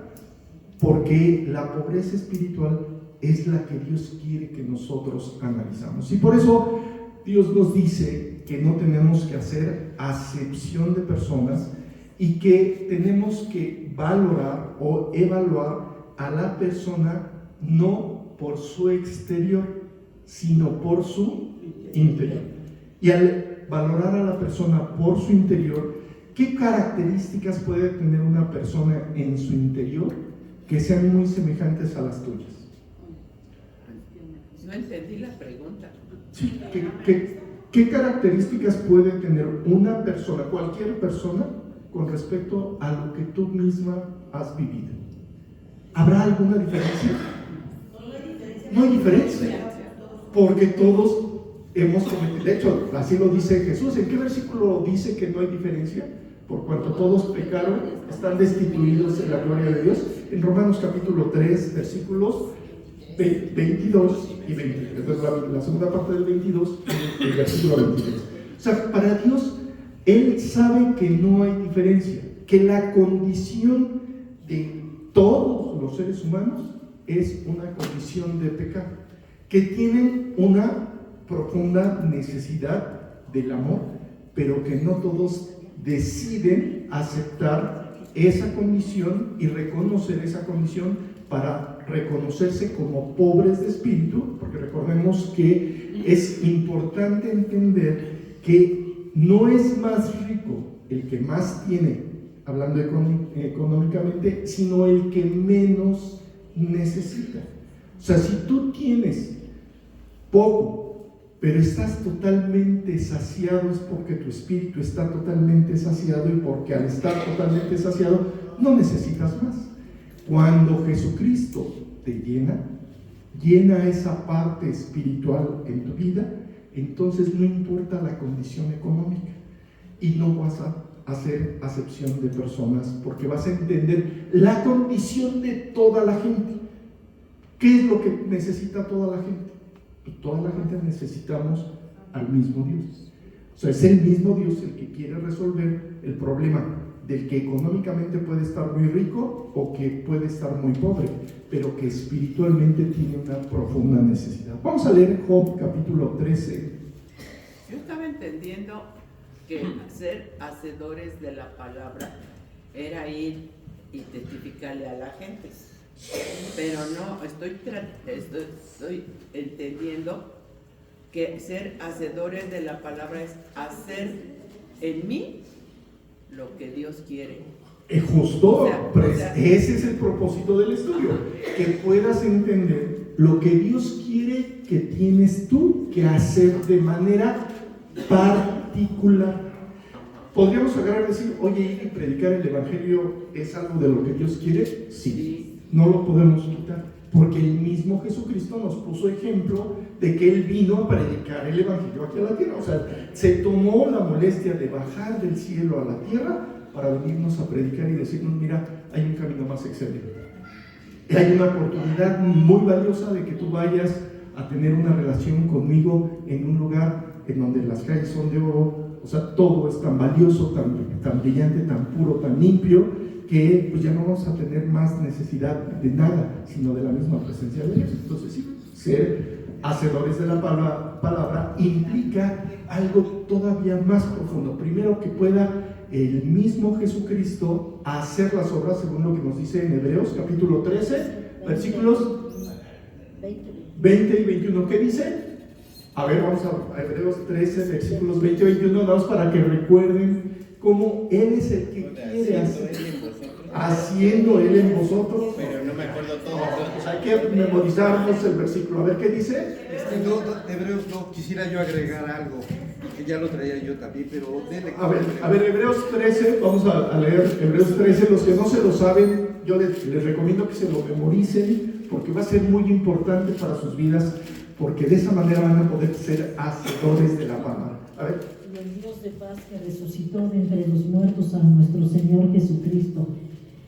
porque la pobreza espiritual es la que Dios quiere que nosotros analizamos. Y por eso Dios nos dice que no tenemos que hacer acepción de personas y que tenemos que valorar o evaluar a la persona no por su exterior, sino por su interior. Y al valorar a la persona por su interior, ¿qué características puede tener una persona en su interior que sean muy semejantes a las tuyas? No entendí la pregunta. Sí, ¿qué características puede tener una persona, cualquier persona, con respecto a lo que tú misma has vivido? ¿Habrá alguna diferencia? No hay diferencia, porque todos hemos cometido. De hecho, así lo dice Jesús. ¿En qué versículo dice que no hay diferencia? Por cuanto todos pecaron, están destituidos de la gloria de Dios. En Romanos capítulo 3, versículos 22 y 23. Entonces, la segunda parte del 22 y el versículo 23. O sea, para Dios, Él sabe que no hay diferencia, que la condición de todos los seres humanos es una condición de pecado, que tienen una profunda necesidad del amor, pero que no todos deciden aceptar esa condición y reconocer esa condición para reconocerse como pobres de espíritu, porque recordemos que es importante entender que no es más rico el que más tiene, hablando económicamente, sino el que menos necesita. O sea, si tú tienes poco, pero estás totalmente saciado, es porque tu espíritu está totalmente saciado, y porque al estar totalmente saciado no necesitas más. Cuando Jesucristo te llena esa parte espiritual en tu vida, entonces no importa la condición económica y no vas a hacer acepción de personas, porque vas a entender la condición de toda la gente. ¿Qué es lo que necesita toda la gente? Pues toda la gente necesitamos al mismo Dios. O sea, es el mismo Dios el que quiere resolver el problema del que económicamente puede estar muy rico o que puede estar muy pobre, pero que espiritualmente tiene una profunda necesidad. Vamos a leer Job capítulo 13. Yo estaba entendiendo que ser hacedores de la palabra era ir y testificarle a la gente, pero no, estoy entendiendo que ser hacedores de la palabra es hacer en mí lo que Dios quiere. Justo, ese es el propósito del estudio, que puedas entender lo que Dios quiere que tienes tú que hacer de manera particular. Podríamos agarrar y decir, oye, ir y predicar el evangelio es algo de lo que Dios quiere. Sí, no lo podemos quitar, porque el mismo Jesucristo nos puso ejemplo de que Él vino a predicar el evangelio aquí a la tierra. O sea, se tomó la molestia de bajar del cielo a la tierra para venirnos a predicar y decirnos, mira, hay un camino más excelente. Hay una oportunidad muy valiosa de que tú vayas a tener una relación conmigo en un lugar en donde las calles son de oro. O sea, todo es tan valioso, tan brillante, tan puro, tan limpio, que pues ya no vamos a tener más necesidad de nada, sino de la misma presencia de Dios. Entonces sí, ser hacedores de la palabra implica algo todavía más profundo. Primero, que pueda el mismo Jesucristo hacer las obras, según lo que nos dice en Hebreos capítulo 13, versículos 20 y 21. ¿Qué dice? A ver, vamos a Hebreos 13, versículos 20 y 21, nada más para que recuerden cómo Él es el que quiere hacer, haciendo Él en vosotros. Pero no me acuerdo todo. Hay que memorizarnos el versículo. A ver, ¿qué dice? Hebreos no, quisiera yo agregar algo, que ya lo traía yo también, pero dele. A ver, Hebreos 13, vamos a leer Hebreos 13. Los que no se lo saben, yo les recomiendo que se lo memoricen, porque va a ser muy importante para sus vidas, porque de esa manera van a poder ser hacedores de la palabra. A ver. Y el Dios de paz, que resucitó de entre los muertos a nuestro Señor Jesucristo,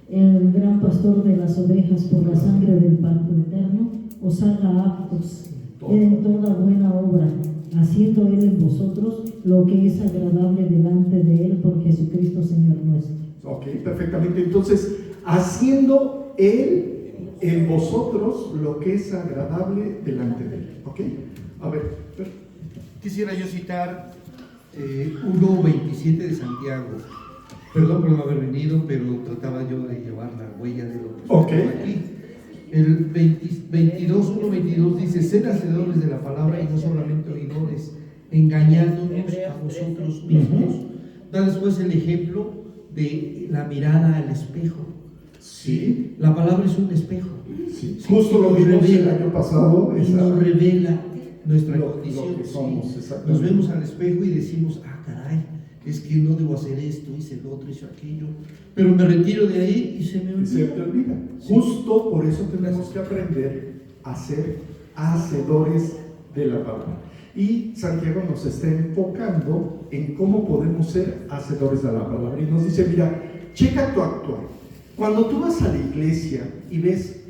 el gran pastor de las ovejas, por la sangre del pacto eterno, os haga aptos en toda buena obra, haciendo Él en vosotros lo que es agradable delante de Él por Jesucristo Señor nuestro. Ok, perfectamente. Entonces, haciendo Él en vosotros lo que es agradable delante de Él. ¿Ok? A ver. Quisiera yo citar 1.27 de Santiago. Perdón por no haber venido, pero trataba yo de llevar la huella de lo que okay. Aquí. El 1.22 dice, sed hacedores de la palabra y no solamente oidores, engañándonos a vosotros mismos. Da después el ejemplo de la mirada al espejo. Sí. La palabra es un espejo. Sí. Justo lo vimos el año pasado. Y nos revela nuestra lo condición. que somos, nos vemos al espejo y decimos, caray, es que no debo hacer esto, hice el otro, hice aquello. Pero me retiro de ahí y se me olvida. Se te olvida. Sí. Justo por eso tenemos que aprender a ser hacedores de la palabra. Y Santiago nos está enfocando en cómo podemos ser hacedores de la palabra. Y nos dice, mira, checa tu actuar. Cuando tú vas a la iglesia y ves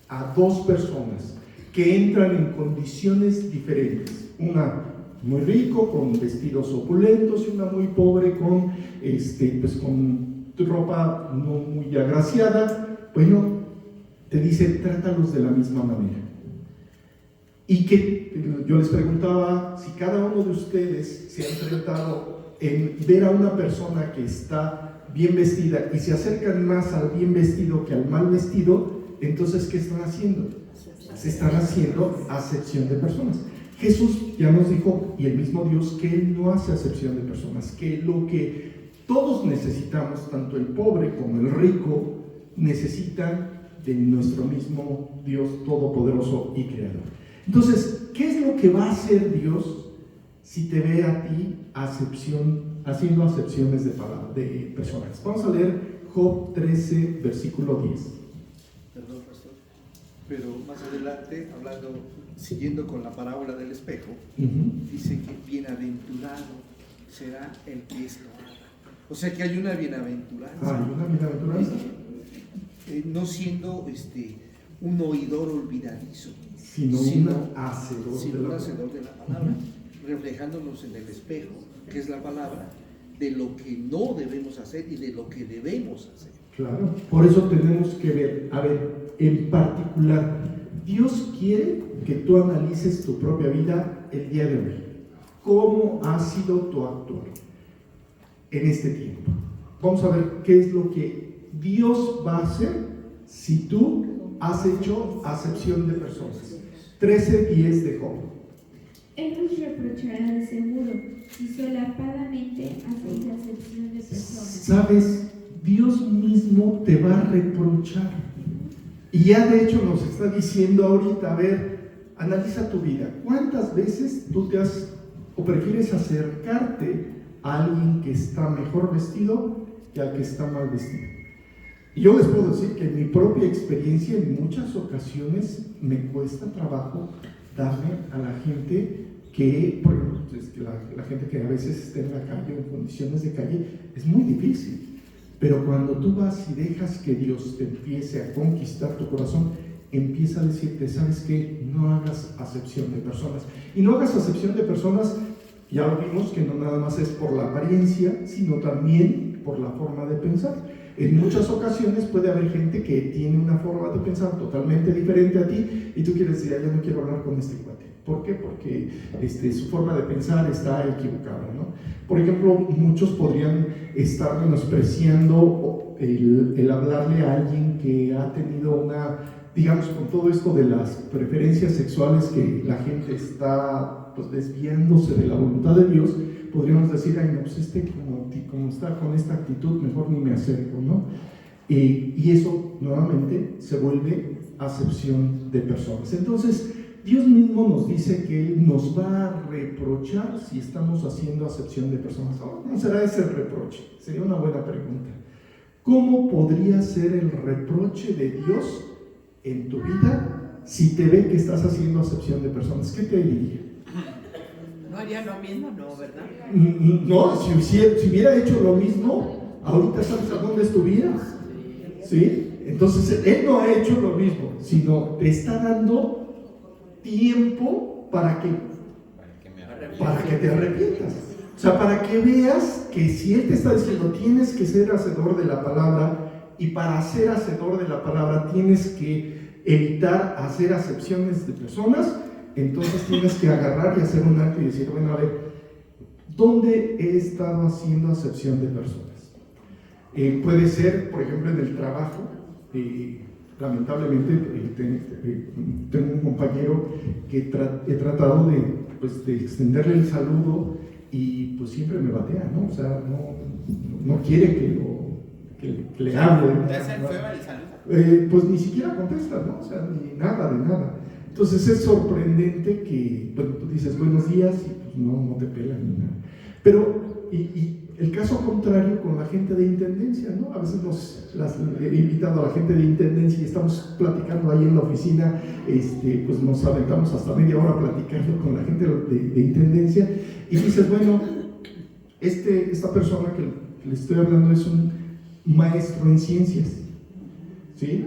a dos personas que entran en condiciones diferentes, una muy rico con vestidos opulentos y una muy pobre con, pues con ropa no muy agraciada, bueno, te dice, trátalos de la misma manera. Y que yo les preguntaba si cada uno de ustedes se ha enfrentado en ver a una persona que está bien vestida y se acercan más al bien vestido que al mal vestido, entonces ¿qué están haciendo? Se están haciendo acepción de personas. Jesús ya nos dijo, y el mismo Dios, que Él no hace acepción de personas, que lo que todos necesitamos, tanto el pobre como el rico, necesitan de nuestro mismo Dios todopoderoso y creador. Entonces, ¿qué es lo que va a hacer Dios si te ve a ti haciendo acepciones de personas? Vamos a leer Job 13, versículo 10. Perdón, pastor, pero más adelante, siguiendo con la parábola del espejo, dice que bienaventurado será el que esto haga. O sea que hay una bienaventuranza. Hay una bienaventuranza. No siendo un oidor olvidadizo, sino un hacedor de la palabra, reflejándonos en el espejo, que es la palabra, de lo que no debemos hacer y de lo que debemos hacer. Claro, por eso tenemos que ver, en particular, Dios quiere que tú analices tu propia vida el día de hoy. ¿Cómo ha sido tu actuar en este tiempo? Vamos a ver qué es lo que Dios va a hacer si tú has hecho acepción de personas. 13:10 de Job. Él os reprochará de seguro si solapadamente hacéis acepción de personas. ¿Sabes? Dios mismo te va a reprochar. Y ya de hecho nos está diciendo ahorita, a ver, analiza tu vida. ¿Cuántas veces tú o prefieres acercarte a alguien que está mejor vestido que al que está mal vestido? Y yo les puedo decir que en mi propia experiencia, en muchas ocasiones me cuesta trabajo darle a la gente que, por ejemplo, la gente que a veces está en la calle o en condiciones de calle, es muy difícil. Pero cuando tú vas y dejas que Dios te empiece a conquistar tu corazón, empieza a decirte, ¿sabes qué? No hagas acepción de personas. Y no hagas acepción de personas, ya lo vimos, que no nada más es por la apariencia, sino también por la forma de pensar. En muchas ocasiones puede haber gente que tiene una forma de pensar totalmente diferente a ti y tú quieres decir, ya no quiero hablar con este cuate. ¿Por qué? Porque su forma de pensar está equivocada, ¿no? Por ejemplo, muchos podrían estar menospreciando el hablarle a alguien que ha tenido digamos, con todo esto de las preferencias sexuales que la gente está pues desviándose de la voluntad de Dios, podríamos decir, ay no, pues como está con esta actitud, mejor ni me acerco, ¿no? Y eso nuevamente se vuelve acepción de personas. Entonces, Dios mismo nos dice que Él nos va a reprochar si estamos haciendo acepción de personas. Ahora, ¿cómo será ese reproche? Sería una buena pregunta. ¿Cómo podría ser el reproche de Dios en tu vida si te ve que estás haciendo acepción de personas? ¿Qué te diría? No haría lo mismo, no, ¿verdad? No, si hubiera hecho lo mismo, ahorita sabes a dónde estuvieras. ¿Sí? Entonces, Él no ha hecho lo mismo, sino te está dando tiempo para que te arrepientas. O sea, para que veas que si Él te está diciendo tienes que ser hacedor de la palabra, y para ser hacedor de la palabra tienes que evitar hacer acepciones de personas, entonces tienes que agarrar y hacer un acto y decir, bueno, a ver, ¿dónde he estado haciendo acepción de personas? Puede ser, por ejemplo, en el trabajo. Lamentablemente tengo un compañero que he tratado de extenderle el saludo y pues siempre me batea, ¿no? O sea, no quiere que le hable. ¿Te hace el feo el saludo? Pues ni siquiera contesta, ¿no? O sea, ni nada de nada. Entonces es sorprendente que, bueno, tú dices buenos días y pues no te pelan ni nada. Pero, y el caso contrario con la gente de intendencia, ¿no? A veces he invitado a la gente de intendencia y estamos platicando ahí en la oficina, pues nos aventamos hasta media hora platicando con la gente de intendencia y dices, bueno, esta persona que le estoy hablando es un maestro en ciencias, ¿sí?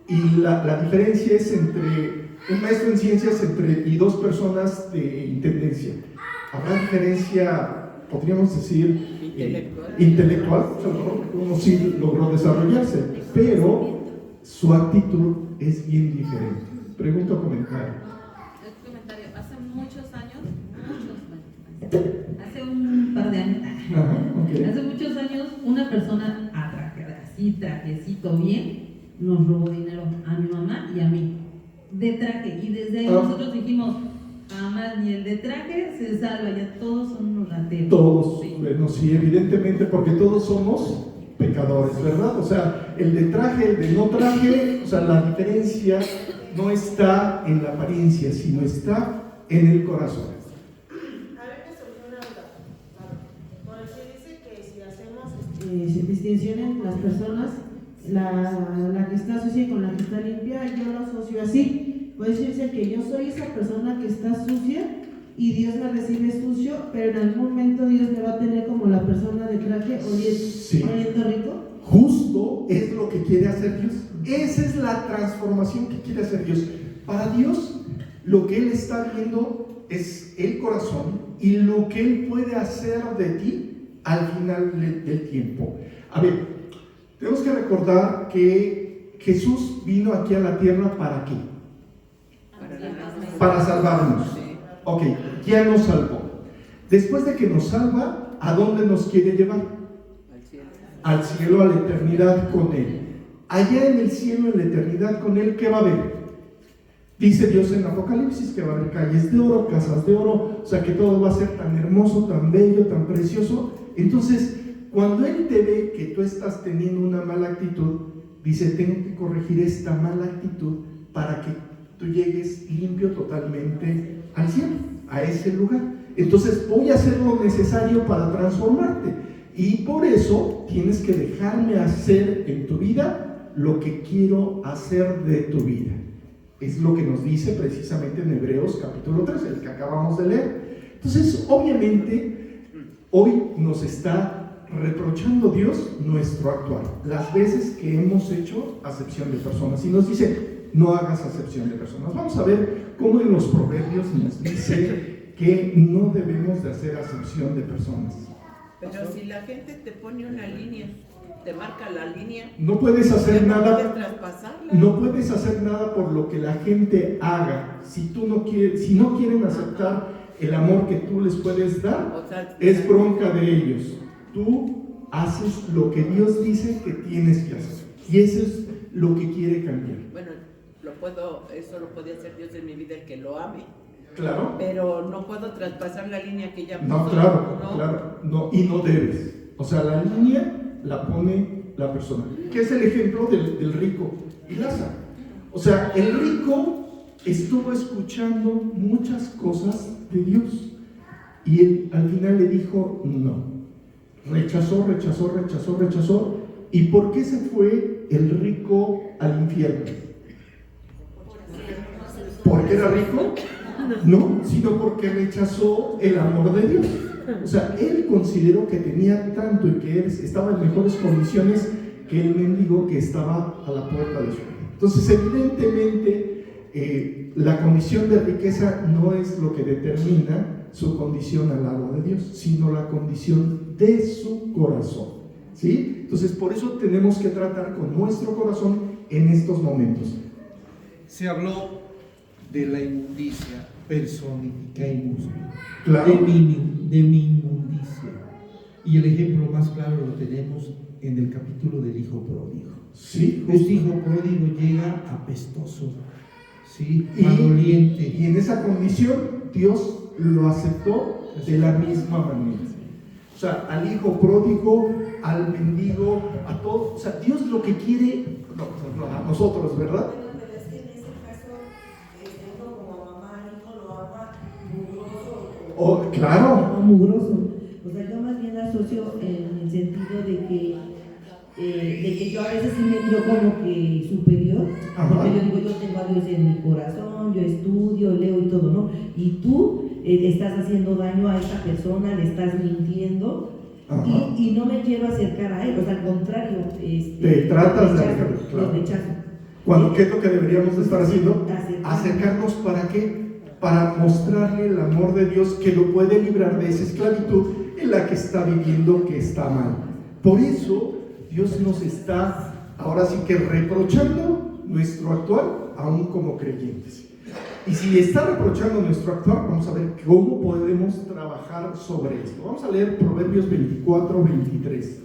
Y la diferencia es entre un maestro en ciencias y dos personas de intendencia. Habrá diferencia, podríamos decir, intelectual, uno sí logró desarrollarse, pero su actitud es bien diferente. Pregunta o comentario. El comentario, hace muchos años, hace un par de años, hace muchos años, una persona así, trajecito bien, nos robó dinero a mi mamá y a mí, de traje, y desde ahí nosotros dijimos, jamás ni el de traje se salva, ya todos son unos rateros. Todos, sí. Bueno, sí, evidentemente, porque todos somos pecadores, ¿verdad? O sea, el de traje, el de no traje, o sea, la diferencia no está en la apariencia, sino está en el corazón. A ver, me surgió una duda. Por aquí dice que si hacemos distinción en las personas, la que está sucia con la que está limpia, yo lo asocio así. Puede decirse que yo soy esa persona que está sucia y Dios me recibe sucio, pero en algún momento Dios me va a tener como la persona de traje oliendo rico. Justo es lo que quiere hacer Dios. Esa es la transformación que quiere hacer Dios. Para Dios, lo que Él está viendo es el corazón y lo que Él puede hacer de ti al final del tiempo. A ver, tenemos que recordar que Jesús vino aquí a la tierra ¿para qué? Para salvarnos. Ok, ya nos salvó. Después de que nos salva, ¿a dónde nos quiere llevar? Al cielo, a la eternidad con Él. Allá en el cielo, en la eternidad con Él, ¿qué va a haber? Dice Dios en Apocalipsis que va a haber calles de oro, casas de oro, o sea que todo va a ser tan hermoso, tan bello, tan precioso. Entonces, cuando Él te ve que tú estás teniendo una mala actitud, dice, tengo que corregir esta mala actitud para que tú llegues limpio totalmente al cielo, a ese lugar. Entonces voy a hacer lo necesario para transformarte, y por eso tienes que dejarme hacer en tu vida lo que quiero hacer de tu vida. Es lo que nos dice precisamente en Hebreos capítulo 3, el que acabamos de leer. Entonces, obviamente, hoy nos está reprochando Dios nuestro actuar, las veces que hemos hecho acepción de personas, y nos dice, no hagas acepción de personas. Vamos a ver cómo en los proverbios nos dice que no debemos de hacer acepción de personas. Pero si la gente te pone una línea, te marca la línea, no puedes hacer nada, puedes traspasarla. No puedes hacer nada por lo que la gente haga. Si tú no quieres, si no quieren aceptar el amor que tú les puedes dar, o sea, es bronca de ellos. Tú haces lo que Dios dice que tienes que hacer, y eso es lo que quiere cambiar. Bueno, eso lo puede hacer Dios en mi vida, el que lo ame. Claro. Pero no puedo traspasar la línea que ya puso. No, claro, no, y no debes. O sea, la línea la pone la persona. ¿Qué es el ejemplo del rico y Lázaro? O sea, el rico estuvo escuchando muchas cosas de Dios y él al final le dijo no. Rechazó. ¿Y por qué se fue el rico al infierno? ¿Porque era rico? No, sino porque rechazó el amor de Dios. O sea, él consideró que tenía tanto y que él estaba en mejores condiciones que el mendigo que estaba a la puerta de su vida. Entonces, evidentemente, la condición de riqueza no es lo que determina su condición al lado de Dios, sino la condición de su corazón. ¿Sí? Entonces, por eso tenemos que tratar con nuestro corazón en estos momentos. Se habló de la inmundicia, personificamos, claro, de mi inmundicia. Y el ejemplo más claro lo tenemos en el capítulo del hijo pródigo. Sí, este hijo pródigo llega apestoso, ¿sí? Maloliente. Y en esa condición Dios lo aceptó de la misma manera. O sea, al hijo pródigo, al mendigo, a todos. O sea, Dios lo que quiere, a nosotros, ¿verdad? Claro. O mugroso. O sea, yo más bien asocio en el sentido de que yo a veces sí me creo como que superior. Porque yo digo, yo tengo a Dios en mi corazón, yo estudio, leo y todo, ¿no? Y tú estás haciendo daño a esta persona, le estás mintiendo. Y no me quiero acercar a él, o sea, al contrario, te tratas de rechazo. ¿Qué es lo que deberíamos de estar haciendo? Acercarnos. ¿Para qué? Para mostrarle el amor de Dios que lo puede librar de esa esclavitud en la que está viviendo, que está mal. Por eso Dios nos está ahora sí que reprochando nuestro actuar aún como creyentes. Y si está reprochando nuestro actuar, vamos a ver cómo podemos trabajar sobre esto. Vamos a leer Proverbios 24, 23.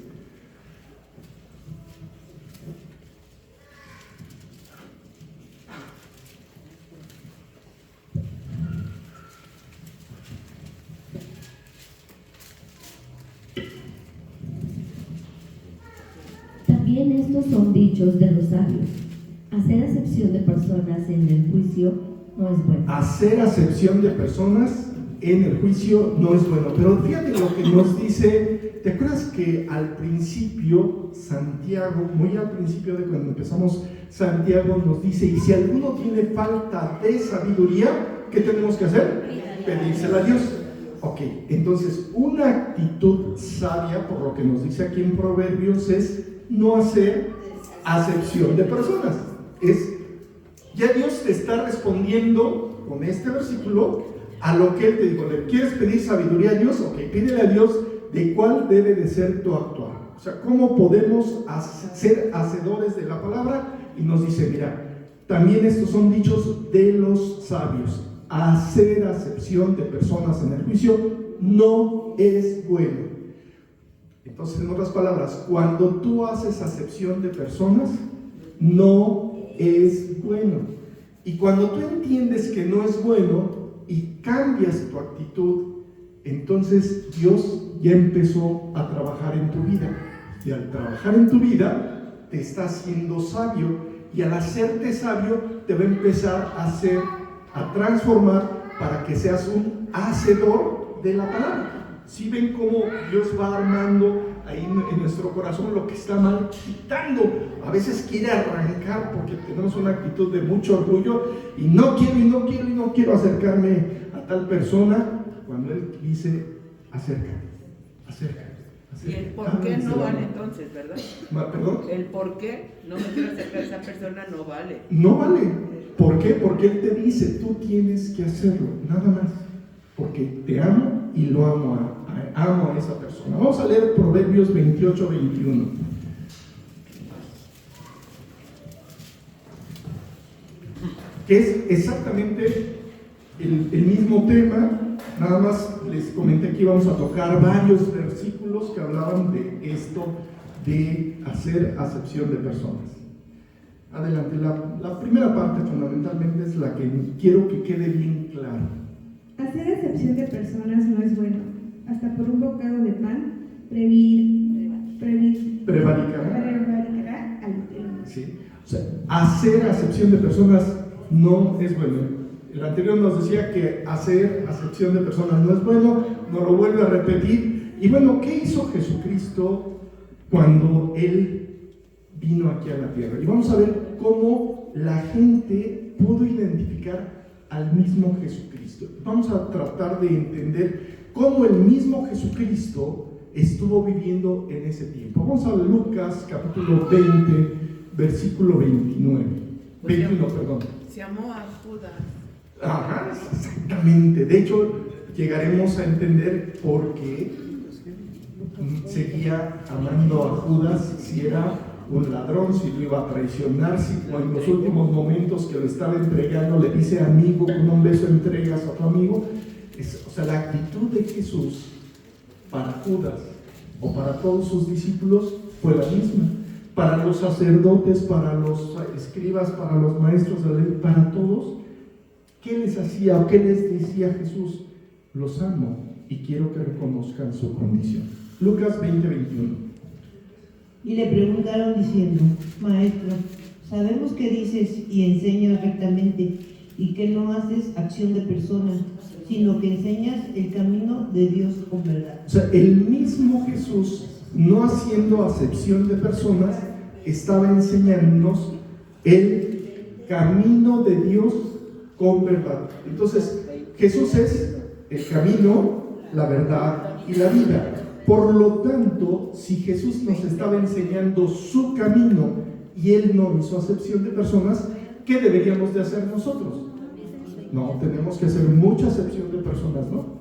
También estos son dichos de los sabios: hacer acepción de personas en el juicio no es bueno. Hacer acepción de personas en el juicio no es bueno. Pero fíjate lo que nos dice. ¿Te acuerdas que al principio, Santiago, muy al principio de cuando empezamos, Santiago nos dice, y si alguno tiene falta de sabiduría, ¿qué tenemos que hacer? Pedírsela a Dios. Ok, entonces una actitud sabia, por lo que nos dice aquí en Proverbios, es no hacer acepción de personas. Ya Dios te está respondiendo con este versículo a lo que Él te dijo. ¿Le quieres pedir sabiduría a Dios? Ok, pídele a Dios de cuál debe de ser tu actuar. O sea, cómo podemos ser hacedores de la palabra. Y nos dice, mira, también estos son dichos de los sabios. Hacer acepción de personas en el juicio no es bueno. Entonces, en otras palabras, cuando tú haces acepción de personas, no es bueno. Y cuando tú entiendes que no es bueno y cambias tu actitud, entonces Dios ya empezó a trabajar en tu vida. Y al trabajar en tu vida, te está haciendo sabio. Y al hacerte sabio, te va a empezar a transformar para que seas un hacedor de la palabra. Si ven cómo Dios va armando ahí en nuestro corazón lo que está mal, quitando, a veces quiere arrancar porque tenemos una actitud de mucho orgullo y no quiero acercarme a tal persona, cuando Él dice acércate. Y el por qué no vale entonces, ¿verdad? ¿Perdón? El por qué no me quiero acercar a esa persona no vale. No vale. ¿Por qué? Porque Él te dice, tú tienes que hacerlo, nada más. Porque te amo y lo amo a esa persona. Vamos a leer Proverbios 28-21. Que es exactamente el mismo tema. Nada más les comenté que íbamos a tocar varios versículos que hablaban de esto, de hacer acepción de personas. Adelante, la primera parte fundamentalmente es la que quiero que quede bien clara. Hacer acepción de personas no es bueno. Hasta por un bocado de pan prevaricará al interior. Sí. O sea, hacer acepción de personas no es bueno. El anterior nos decía que hacer acepción de personas no es bueno, nos lo vuelve a repetir. Y bueno, ¿qué hizo Jesucristo cuando Él vino aquí a la tierra? Y vamos a ver cómo la gente pudo identificar al mismo Jesucristo. Vamos a tratar de entender cómo el mismo Jesucristo estuvo viviendo en ese tiempo. Vamos a Lucas capítulo 20, versículo 21, perdón. Se amó a Judas. Ajá, exactamente. De hecho, llegaremos a entender por qué seguía amando a Judas, si era un ladrón, si lo iba a traicionar, si en los últimos momentos que lo estaba entregando le dice amigo, con un beso entregas a tu amigo. O sea, la actitud de Jesús para Judas o para todos sus discípulos fue la misma. Para los sacerdotes, para los escribas, para los maestros de la ley, para todos, ¿qué les hacía o qué les decía Jesús? Los amo y quiero que reconozcan su condición. Lucas 20:21. Y le preguntaron diciendo, Maestro, sabemos que dices y enseñas rectamente y que no haces acción de personas, sino que enseñas el camino de Dios con verdad. O sea, el mismo Jesús, no haciendo acepción de personas, estaba enseñándonos el camino de Dios con verdad. Entonces, Jesús es el camino, la verdad y la vida. Por lo tanto, si Jesús nos estaba enseñando su camino y Él no hizo acepción de personas, ¿qué deberíamos de hacer nosotros? No, tenemos que hacer mucha acepción de personas, ¿no?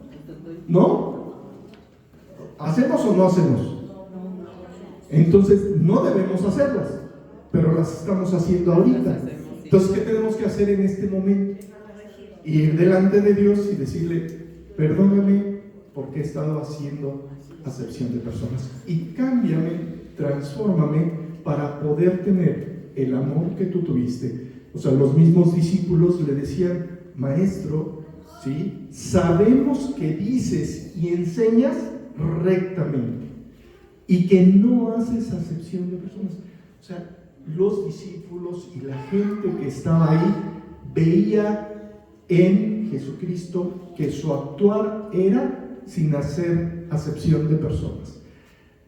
¿No? ¿Hacemos o no hacemos? Entonces, no debemos hacerlas, pero las estamos haciendo ahorita. Entonces, ¿qué tenemos que hacer en este momento? Ir delante de Dios y decirle, perdóname porque he estado haciendo acepción de personas y cámbiame, transfórmame para poder tener el amor que tú tuviste. O sea, los mismos discípulos le decían, Maestro, ¿sí? Sabemos que dices y enseñas rectamente y que no haces acepción de personas. O sea, los discípulos y la gente que estaba ahí veía en Jesucristo, que su actuar era sin hacer acepción de personas.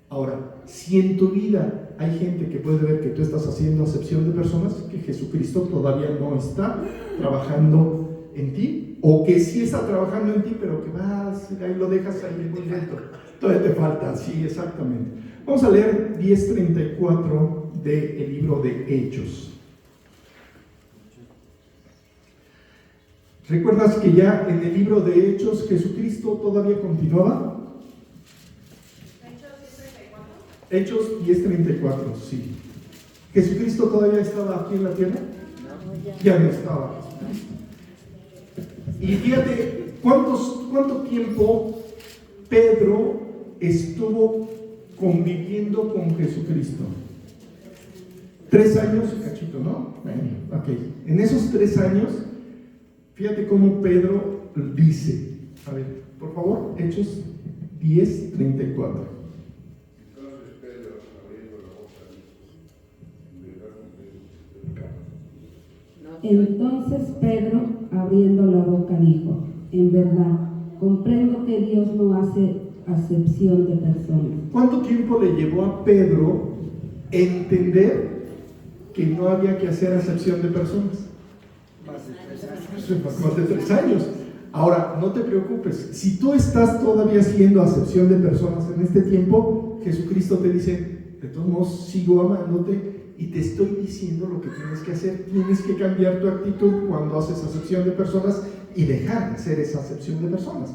Ahora, si en tu vida hay gente que puede ver que tú estás haciendo acepción de personas, que Jesucristo todavía no está trabajando en ti, o que sí está trabajando en ti, pero que vas, ahí lo dejas ahí muy lento. Todavía te falta, sí, exactamente. Vamos a leer 10:34 del libro de Hechos. ¿Recuerdas que ya en el libro de Hechos Jesucristo todavía continuaba? Hechos 10:34, sí. ¿Jesucristo todavía estaba aquí en la tierra? Ya no estaba Jesucristo. Y fíjate, ¿cuánto tiempo Pedro estuvo conviviendo con Jesucristo? 3 años, cachito, ¿no? Bueno, ok. En esos 3 años, fíjate cómo Pedro dice. A ver, por favor, Hechos 10:34. Entonces Pedro, abriendo la boca, dijo: en verdad, comprendo que Dios no hace acepción de personas. ¿Cuánto tiempo le llevó a Pedro entender que no había que hacer acepción de personas? Más de 3 años. Ahora, no te preocupes, si tú estás todavía haciendo acepción de personas en este tiempo, Jesucristo te dice: de todos modos sigo amándote y te estoy diciendo lo que tienes que hacer. Tienes que cambiar tu actitud cuando haces acepción de personas y dejar de hacer esa acepción de personas.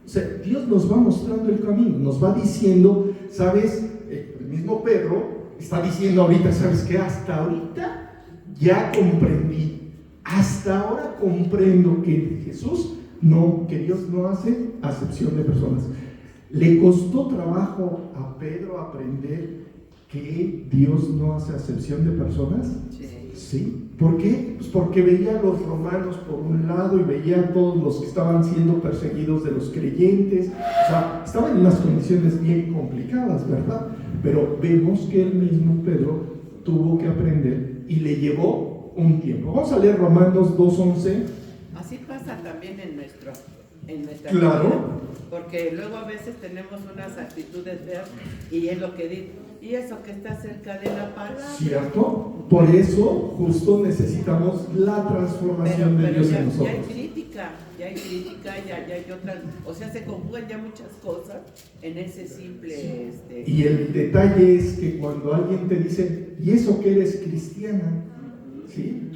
O sea, Dios nos va mostrando el camino, nos va diciendo, ¿sabes? El mismo Pedro está diciendo ahorita, ¿sabes qué? Hasta ahorita ya comprendí, hasta ahora comprendo que Jesús no, que Dios no hace acepción de personas. ¿Le costó trabajo a Pedro aprender que Dios no hace acepción de personas? Sí. ¿Por qué? Pues porque veía a los romanos por un lado y veía a todos los que estaban siendo perseguidos de los creyentes. O sea, estaban en unas condiciones bien complicadas, ¿verdad? Pero vemos que el mismo Pedro tuvo que aprender y le llevó un tiempo. Vamos a leer Romanos 2:11. Así pasa también en nuestra Claro. vida, porque luego a veces tenemos unas actitudes feas y es lo que digo, y eso que está cerca de la palabra. ¿Cierto? Por eso justo necesitamos la transformación de Dios en nosotros. Ya hay crítica, ya hay otras, o sea, se conjugan ya muchas cosas en ese simple... Y el detalle es que cuando alguien te dice, ¿y eso que eres cristiana? ¿Sí?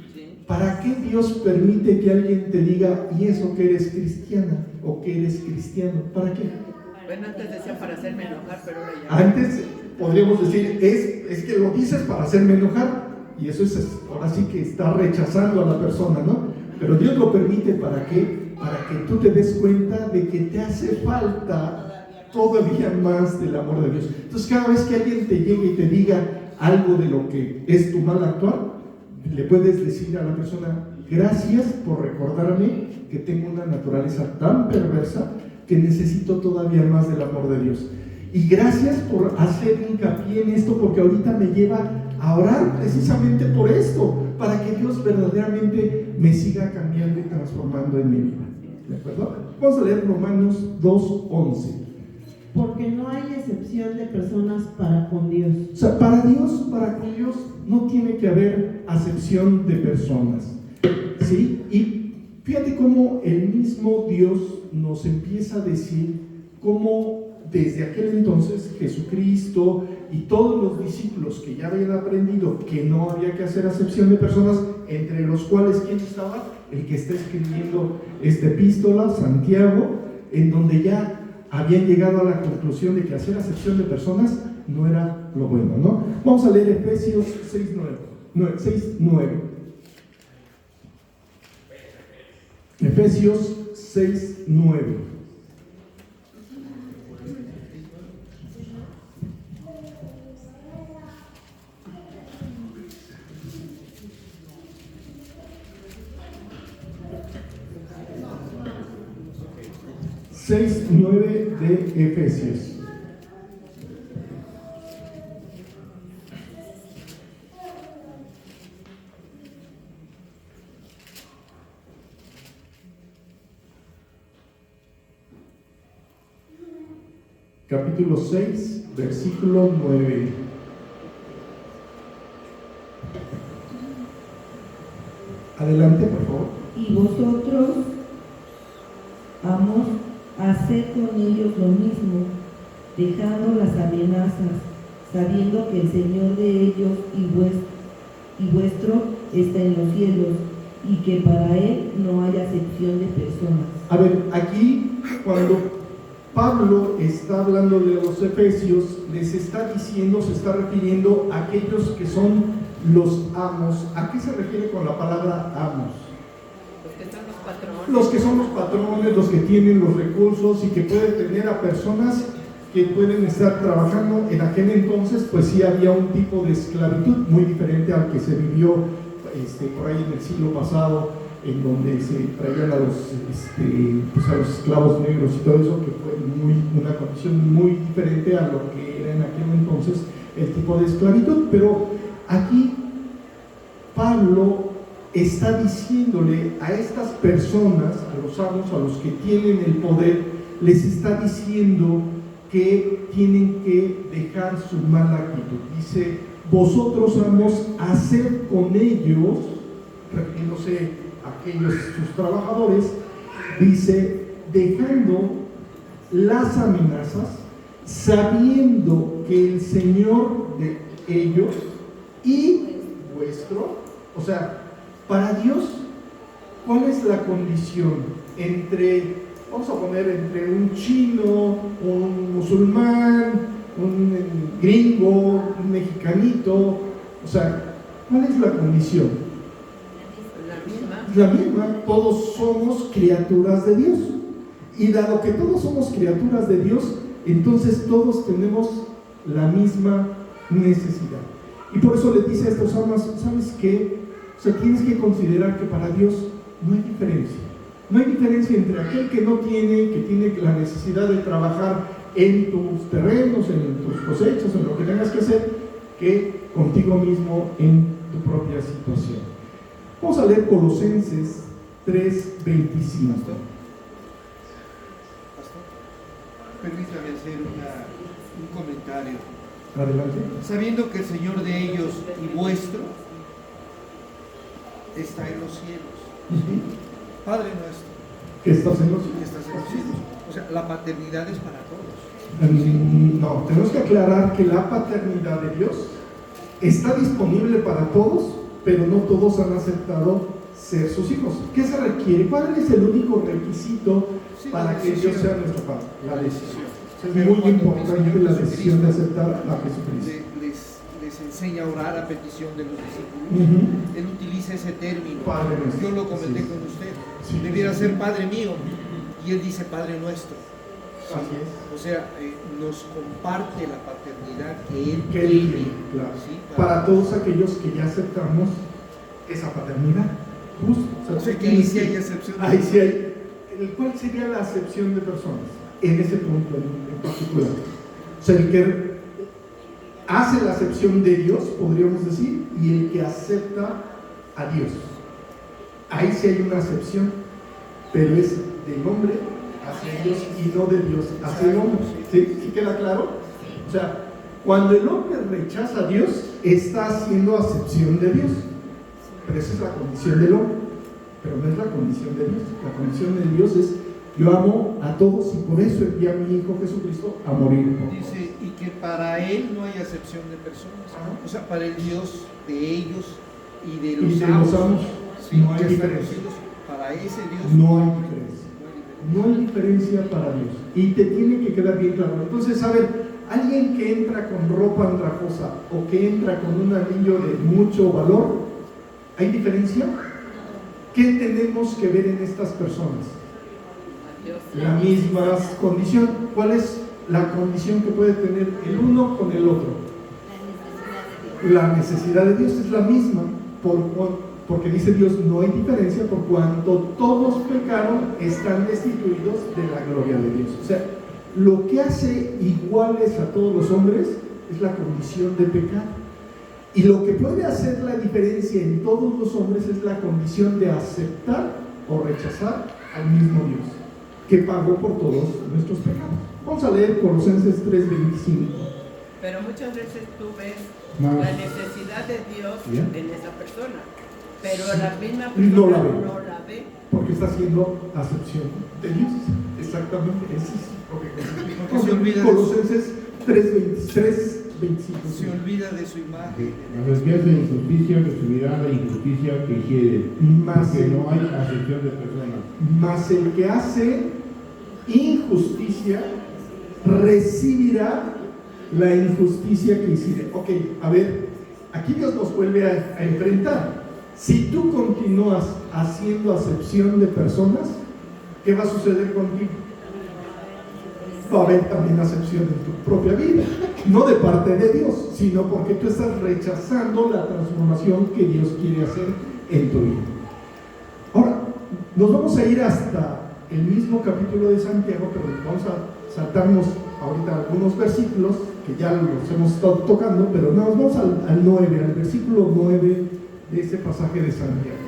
¿Para qué Dios permite que alguien te diga, ¿y eso que eres cristiana? ¿O que eres cristiano? ¿Para qué? Bueno, antes decía para hacerme enojar, pero ahora ya... Antes podríamos decir, es que lo dices para hacerme enojar. Y eso es, ahora sí que está rechazando a la persona, ¿no? Pero Dios lo permite, ¿para qué? Para que tú te des cuenta de que te hace falta todavía más del amor de Dios. Entonces, cada vez que alguien te llegue y te diga algo de lo que es tu mal actuar, le puedes decir a la persona, gracias por recordarme que tengo una naturaleza tan perversa que necesito todavía más del amor de Dios. Y gracias por hacer hincapié en esto, porque ahorita me lleva a orar precisamente por esto, para que Dios verdaderamente me siga cambiando y transformando en mi vida. ¿De acuerdo? Vamos a leer Romanos 2:11. Porque no hay excepción de personas para con Dios. O sea, para con Dios no tiene que haber acepción de personas. ¿Sí? Y fíjate cómo el mismo Dios nos empieza a decir cómo desde aquel entonces Jesucristo y todos los discípulos que ya habían aprendido que no había que hacer acepción de personas, entre los cuales ¿quién estaba? El que está escribiendo esta epístola, Santiago, en donde ya habían llegado a la conclusión de que hacer acepción de personas no era lo bueno, ¿no? Vamos a leer Efesios 6:9. Efesios 6:9. de Efesios. capítulo 6, versículo 9. Adelante, por favor. Y vosotros, amos, haced con ellos lo mismo, dejando las amenazas, sabiendo que el Señor de ellos y vuestro está en los cielos, y que para Él no hay acepción de personas. A ver, aquí cuando Pablo está hablando de los efesios, les está diciendo, se está refiriendo a aquellos que son los amos. ¿A qué se refiere con la palabra amos? Los que son los patrones. Los que son los patrones, los que tienen los recursos y que pueden tener a personas que pueden estar trabajando. En aquel entonces pues sí había un tipo de esclavitud muy diferente al que se vivió por ahí en el siglo pasado, en donde se traían a los esclavos negros y todo eso, que fue una condición muy diferente a lo que era en aquel entonces el tipo de esclavitud. Pero aquí Pablo está diciéndole a estas personas, a los amos, a los que tienen el poder, les está diciendo que tienen que dejar su mala actitud. Dice: vosotros, amos, haced con ellos, refiriéndose a aquellos sus trabajadores, dice, dejando las amenazas, sabiendo que el Señor de ellos y vuestro, o sea, para Dios, ¿cuál es la condición entre, vamos a poner, entre un chino, un musulmán, un gringo, un mexicanito? O sea, ¿cuál es la condición? La misma, todos somos criaturas de Dios. Y dado que todos somos criaturas de Dios, entonces todos tenemos la misma necesidad. Y por eso le dice a estos amos: ¿sabes qué? O sea, tienes que considerar que para Dios no hay diferencia. No hay diferencia entre aquel que no tiene, que tiene la necesidad de trabajar en tus terrenos, en tus cosechas, en lo que tengas que hacer, que contigo mismo en tu propia situación. Vamos a leer Colosenses 3:25. Permítame hacer un comentario. Adelante. Sabiendo que el Señor de ellos y vuestro está en los cielos. Padre nuestro, ¿qué estás en los cielos? Estás en los cielos. O sea, la paternidad es para todos. No, tenemos que aclarar que la paternidad de Dios está disponible para todos, pero no todos han aceptado ser sus hijos. ¿Qué se requiere? ¿Cuál es el único requisito para que Dios sea nuestro Padre? La decisión. Es muy importante la decisión de aceptar a Jesucristo. Les enseña a orar a petición de los discípulos. Él utiliza ese término. Padre nuestro. Yo lo comenté con usted. Debiera ser Padre mío. Y él dice Padre nuestro. Así es. O sea, nos comparte la paternidad que él tiene, claro, ¿sí? para todos aquellos que ya aceptamos esa paternidad. Justo. O sea, que ahí sí hay excepción. Ahí sí hay. ¿Cuál sería la acepción de personas? En ese punto en particular. O sea, el que hace la acepción de Dios, podríamos decir, y el que acepta a Dios. Ahí sí hay una acepción, pero es del hombre hacia Dios y no de Dios hacia el hombre. ¿Sí? ¿Sí queda claro? O sea, cuando el hombre rechaza a Dios, está haciendo acepción de Dios. Pero esa es la condición del hombre, pero no es la condición de Dios. La condición de Dios es: yo amo a todos y por eso envié a mi Hijo Jesucristo a morir por todos. Dice, y que para Él no hay acepción de personas. O sea, para el Dios de ellos y de los amos, sí, no hay diferencia. Para ese Dios no hay diferencia. No hay diferencia para Dios. Y te tiene que quedar bien claro. Entonces, a ver, alguien que entra con ropa andrajosa o que entra con un anillo de mucho valor, ¿hay diferencia? ¿Qué tenemos que ver en estas personas? La misma condición. ¿Cuál es la condición que puede tener el uno con el otro? La necesidad de Dios es la misma, porque dice Dios: no hay diferencia, por cuanto todos pecaron, están destituidos de la gloria de Dios. O sea, lo que hace iguales a todos los hombres es la condición de pecado. Y lo que puede hacer la diferencia en todos los hombres es la condición de aceptar o rechazar al mismo Dios, que pagó por todos nuestros pecados. Vamos a leer Colosenses 3:25. Pero muchas veces tú ves Más. la necesidad de Dios en esa persona, pero la misma No persona la ve. no la ve. Porque está haciendo acepción de Dios. Exactamente, ese es lo que Porque se olvida de Colosenses 3:25. Se olvida de su imagen. Mas el que hace injusticia recibirá la injusticia que quiere, Más porque el- no hay acepción de personas. Mas el que hace injusticia recibirá la injusticia que hiciere. Ok, a ver, aquí Dios nos vuelve a enfrentar. Si tú continúas haciendo acepción de personas, ¿qué va a suceder contigo? Va a haber también acepción en tu propia vida, no de parte de Dios, sino porque tú estás rechazando la transformación que Dios quiere hacer en tu vida. Ahora, nos vamos a ir hasta el mismo capítulo de Santiago, pero vamos a saltarnos ahorita algunos versículos que ya los hemos estado tocando, pero no, vamos al 9, al versículo 9 de este pasaje de Santiago.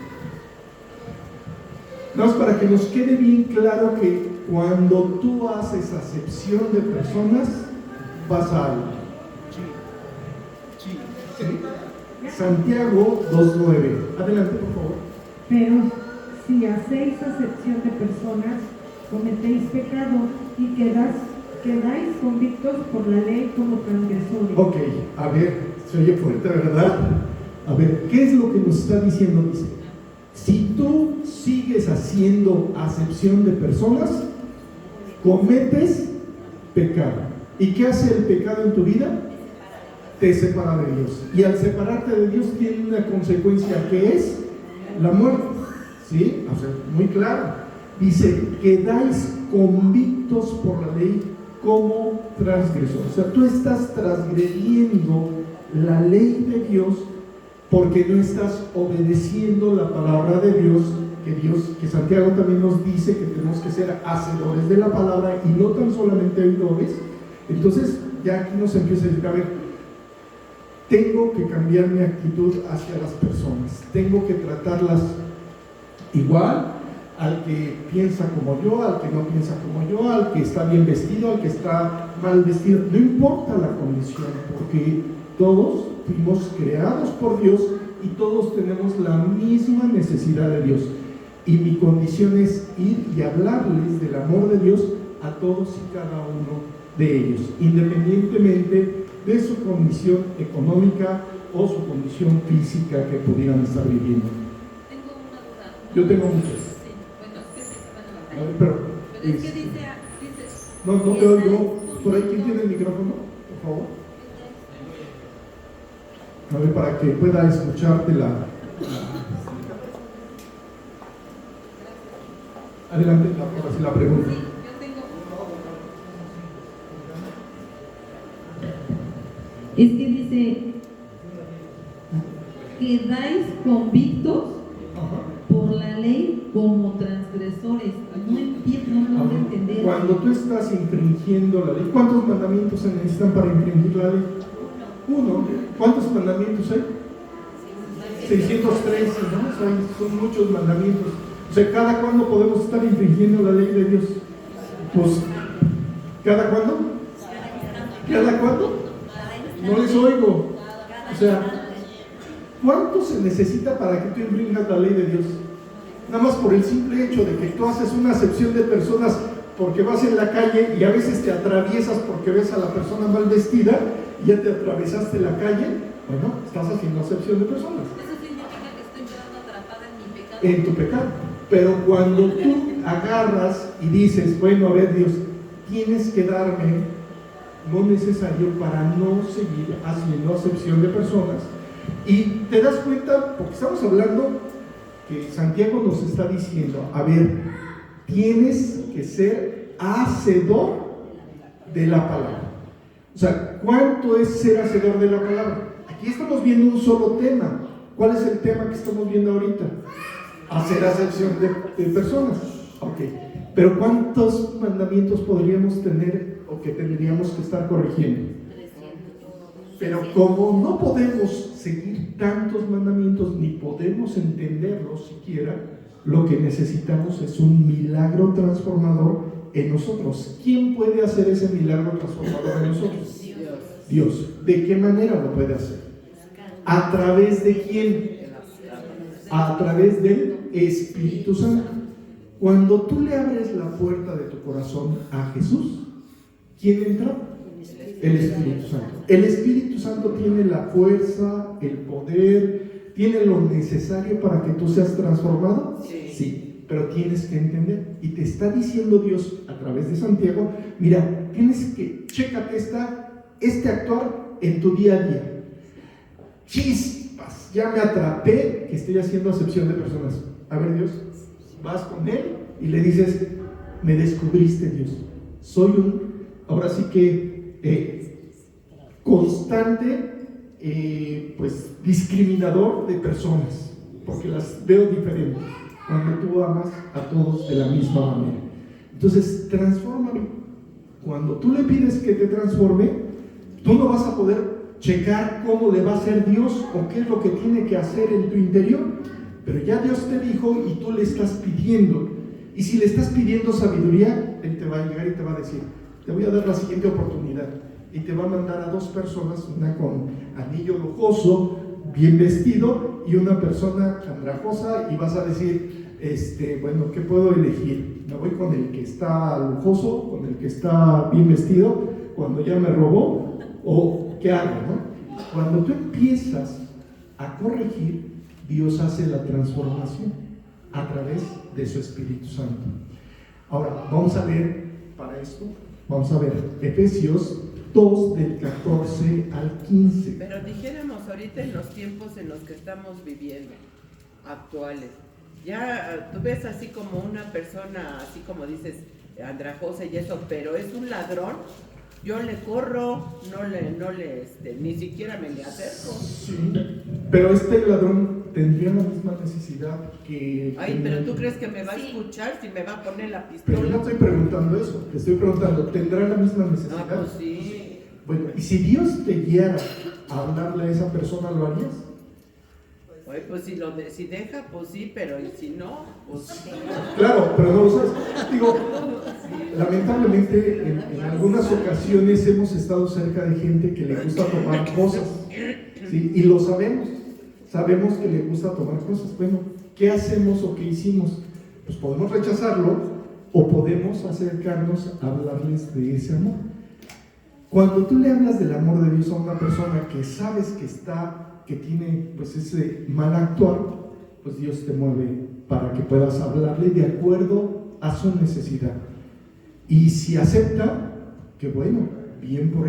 Nada más para que nos quede bien claro que cuando tú haces acepción de personas, pasa algo. Sí. Santiago 2:9. Adelante, por favor. Pero si hacéis acepción de personas, cometéis pecado y quedáis convictos por la ley como transgresores. Ok, a ver, se oye fuerte, ¿verdad? A ver, ¿qué es lo que nos está diciendo? Dice, si tú sigues haciendo acepción de personas, cometes pecado. ¿Y qué hace el pecado en tu vida? Te separa de Dios. Y al separarte de Dios tiene una consecuencia que es la muerte. ¿Sí? O sea, muy claro. Dice, quedáis convictos por la ley como transgresores. O sea, tú estás transgrediendo la ley de Dios porque no estás obedeciendo la palabra de Dios, que Santiago también nos dice que tenemos que ser hacedores de la palabra y no tan solamente oidores. Entonces, ya aquí nos empieza a decir, a ver, tengo que cambiar mi actitud hacia las personas, tengo que tratarlas igual al que piensa como yo, al que no piensa como yo, al que está bien vestido, al que está mal vestido, no importa la condición, porque todos fuimos creados por Dios y todos tenemos la misma necesidad de Dios. Y mi condición es ir y hablarles del amor de Dios a todos y cada uno de ellos, independientemente de su condición económica o su condición física que pudieran estar viviendo. Tengo una duda. Yo tengo muchas. Sí, bueno, es que sí se van a A batallar. ver, pero es que dice no te oigo. Por ahí, ¿quién tiene el micrófono? Por favor. A ver, para que pueda escucharte Adelante, ahora sí la pregunta. Es que dice, quedáis convictos por la ley como transgresores. No entiendo, no logro entender. Cuando tú estás infringiendo la ley, ¿cuántos mandamientos se necesitan para infringir la ley? Uno. ¿Cuántos mandamientos hay? 613, ¿no? Son muchos mandamientos. O sea, ¿cada cuándo podemos estar infringiendo la ley de Dios? Pues, ¿cada cuándo? ¿Cada cuándo? No les oigo. O sea, ¿cuánto se necesita para que tú infringas la ley de Dios? Nada más por el simple hecho de que tú haces una acepción de personas porque vas en la calle y a veces te atraviesas porque ves a la persona mal vestida y ya te atravesaste la calle. Bueno, estás haciendo acepción de personas. Eso significa que estoy quedando atrapada en mi pecado. En tu pecado. Pero cuando tú agarras y dices, bueno, a ver, Dios, tienes que darme lo necesario para no seguir haciendo acepción de personas, y te das cuenta, porque estamos hablando que Santiago nos está diciendo, a ver, tienes que ser hacedor de la palabra. O sea, ¿cuánto es ser hacedor de la palabra? Aquí estamos viendo un solo tema. ¿Cuál es el tema que estamos viendo ahorita? Hacer acepción de personas. Ok. Pero ¿cuántos mandamientos podríamos tener o que tendríamos que estar corrigiendo? Pero como no podemos seguir tantos mandamientos ni podemos entenderlos siquiera, lo que necesitamos es un milagro transformador en nosotros. ¿Quién puede hacer ese milagro transformador en nosotros? Dios. ¿De qué manera lo puede hacer? ¿A través de quién? A través del Espíritu Santo. Cuando tú le abres la puerta de tu corazón a Jesús, ¿quién entra? El Espíritu Santo. El Espíritu Santo tiene la fuerza, el poder, tiene lo necesario para que tú seas transformado. Sí, pero tienes que entender. Y te está diciendo Dios a través de Santiago, mira, tienes que, chécate este actuar en tu día a día. Chispas, ya me atrapé que estoy haciendo acepción de personas. A ver, Dios, vas con Él y le dices, me descubriste, Dios. Soy ahora sí que constante, pues discriminador de personas, porque las veo diferentes cuando tú amas a todos de la misma manera. Entonces, transfórmame. Cuando tú le pides que te transforme, tú no vas a poder checar cómo le va a hacer Dios o qué es lo que tiene que hacer en tu interior, pero ya Dios te dijo y tú le estás pidiendo. Y si le estás pidiendo sabiduría, Él te va a llegar y te va a decir, te voy a dar la siguiente oportunidad, y te va a mandar a 2 personas, una con anillo lujoso, bien vestido, y una persona andrajosa, y vas a decir, bueno, ¿qué puedo elegir? ¿Me voy con el que está lujoso, con el que está bien vestido, cuando ya me robó? ¿O qué hago, no? Cuando tú empiezas a corregir, Dios hace la transformación a través de su Espíritu Santo. Ahora, vamos a leer para esto, vamos a ver Efesios 2 del 14 al 15. Pero dijéramos ahorita en los tiempos en los que estamos viviendo, actuales, ya tú ves así como una persona, así como dices, andrajosa y eso, pero es un ladrón, yo le corro, ni siquiera me le acerco. Sí, pero este ladrón tendría la misma necesidad que... Ay, pero ¿tú crees que me va a escuchar si me va a poner la pistola? Pero no estoy preguntando eso, te estoy preguntando, ¿tendrá la misma necesidad? No, pues sí. Bueno, y si Dios te guiara a hablarle a esa persona, ¿lo harías? Oye, pues si deja, pues sí, pero y si no, pues... Claro, pero no lo sabes. Digo, lamentablemente en algunas ocasiones hemos estado cerca de gente que le gusta tomar cosas, ¿sí? Y lo sabemos que le gusta tomar cosas. Bueno, ¿qué hacemos o qué hicimos? Pues podemos rechazarlo o podemos acercarnos a hablarles de ese amor. Cuando tú le hablas del amor de Dios a una persona que sabes que tiene pues ese mal actuar, pues Dios te mueve para que puedas hablarle de acuerdo a su necesidad. Y si acepta, que bueno, bien por él.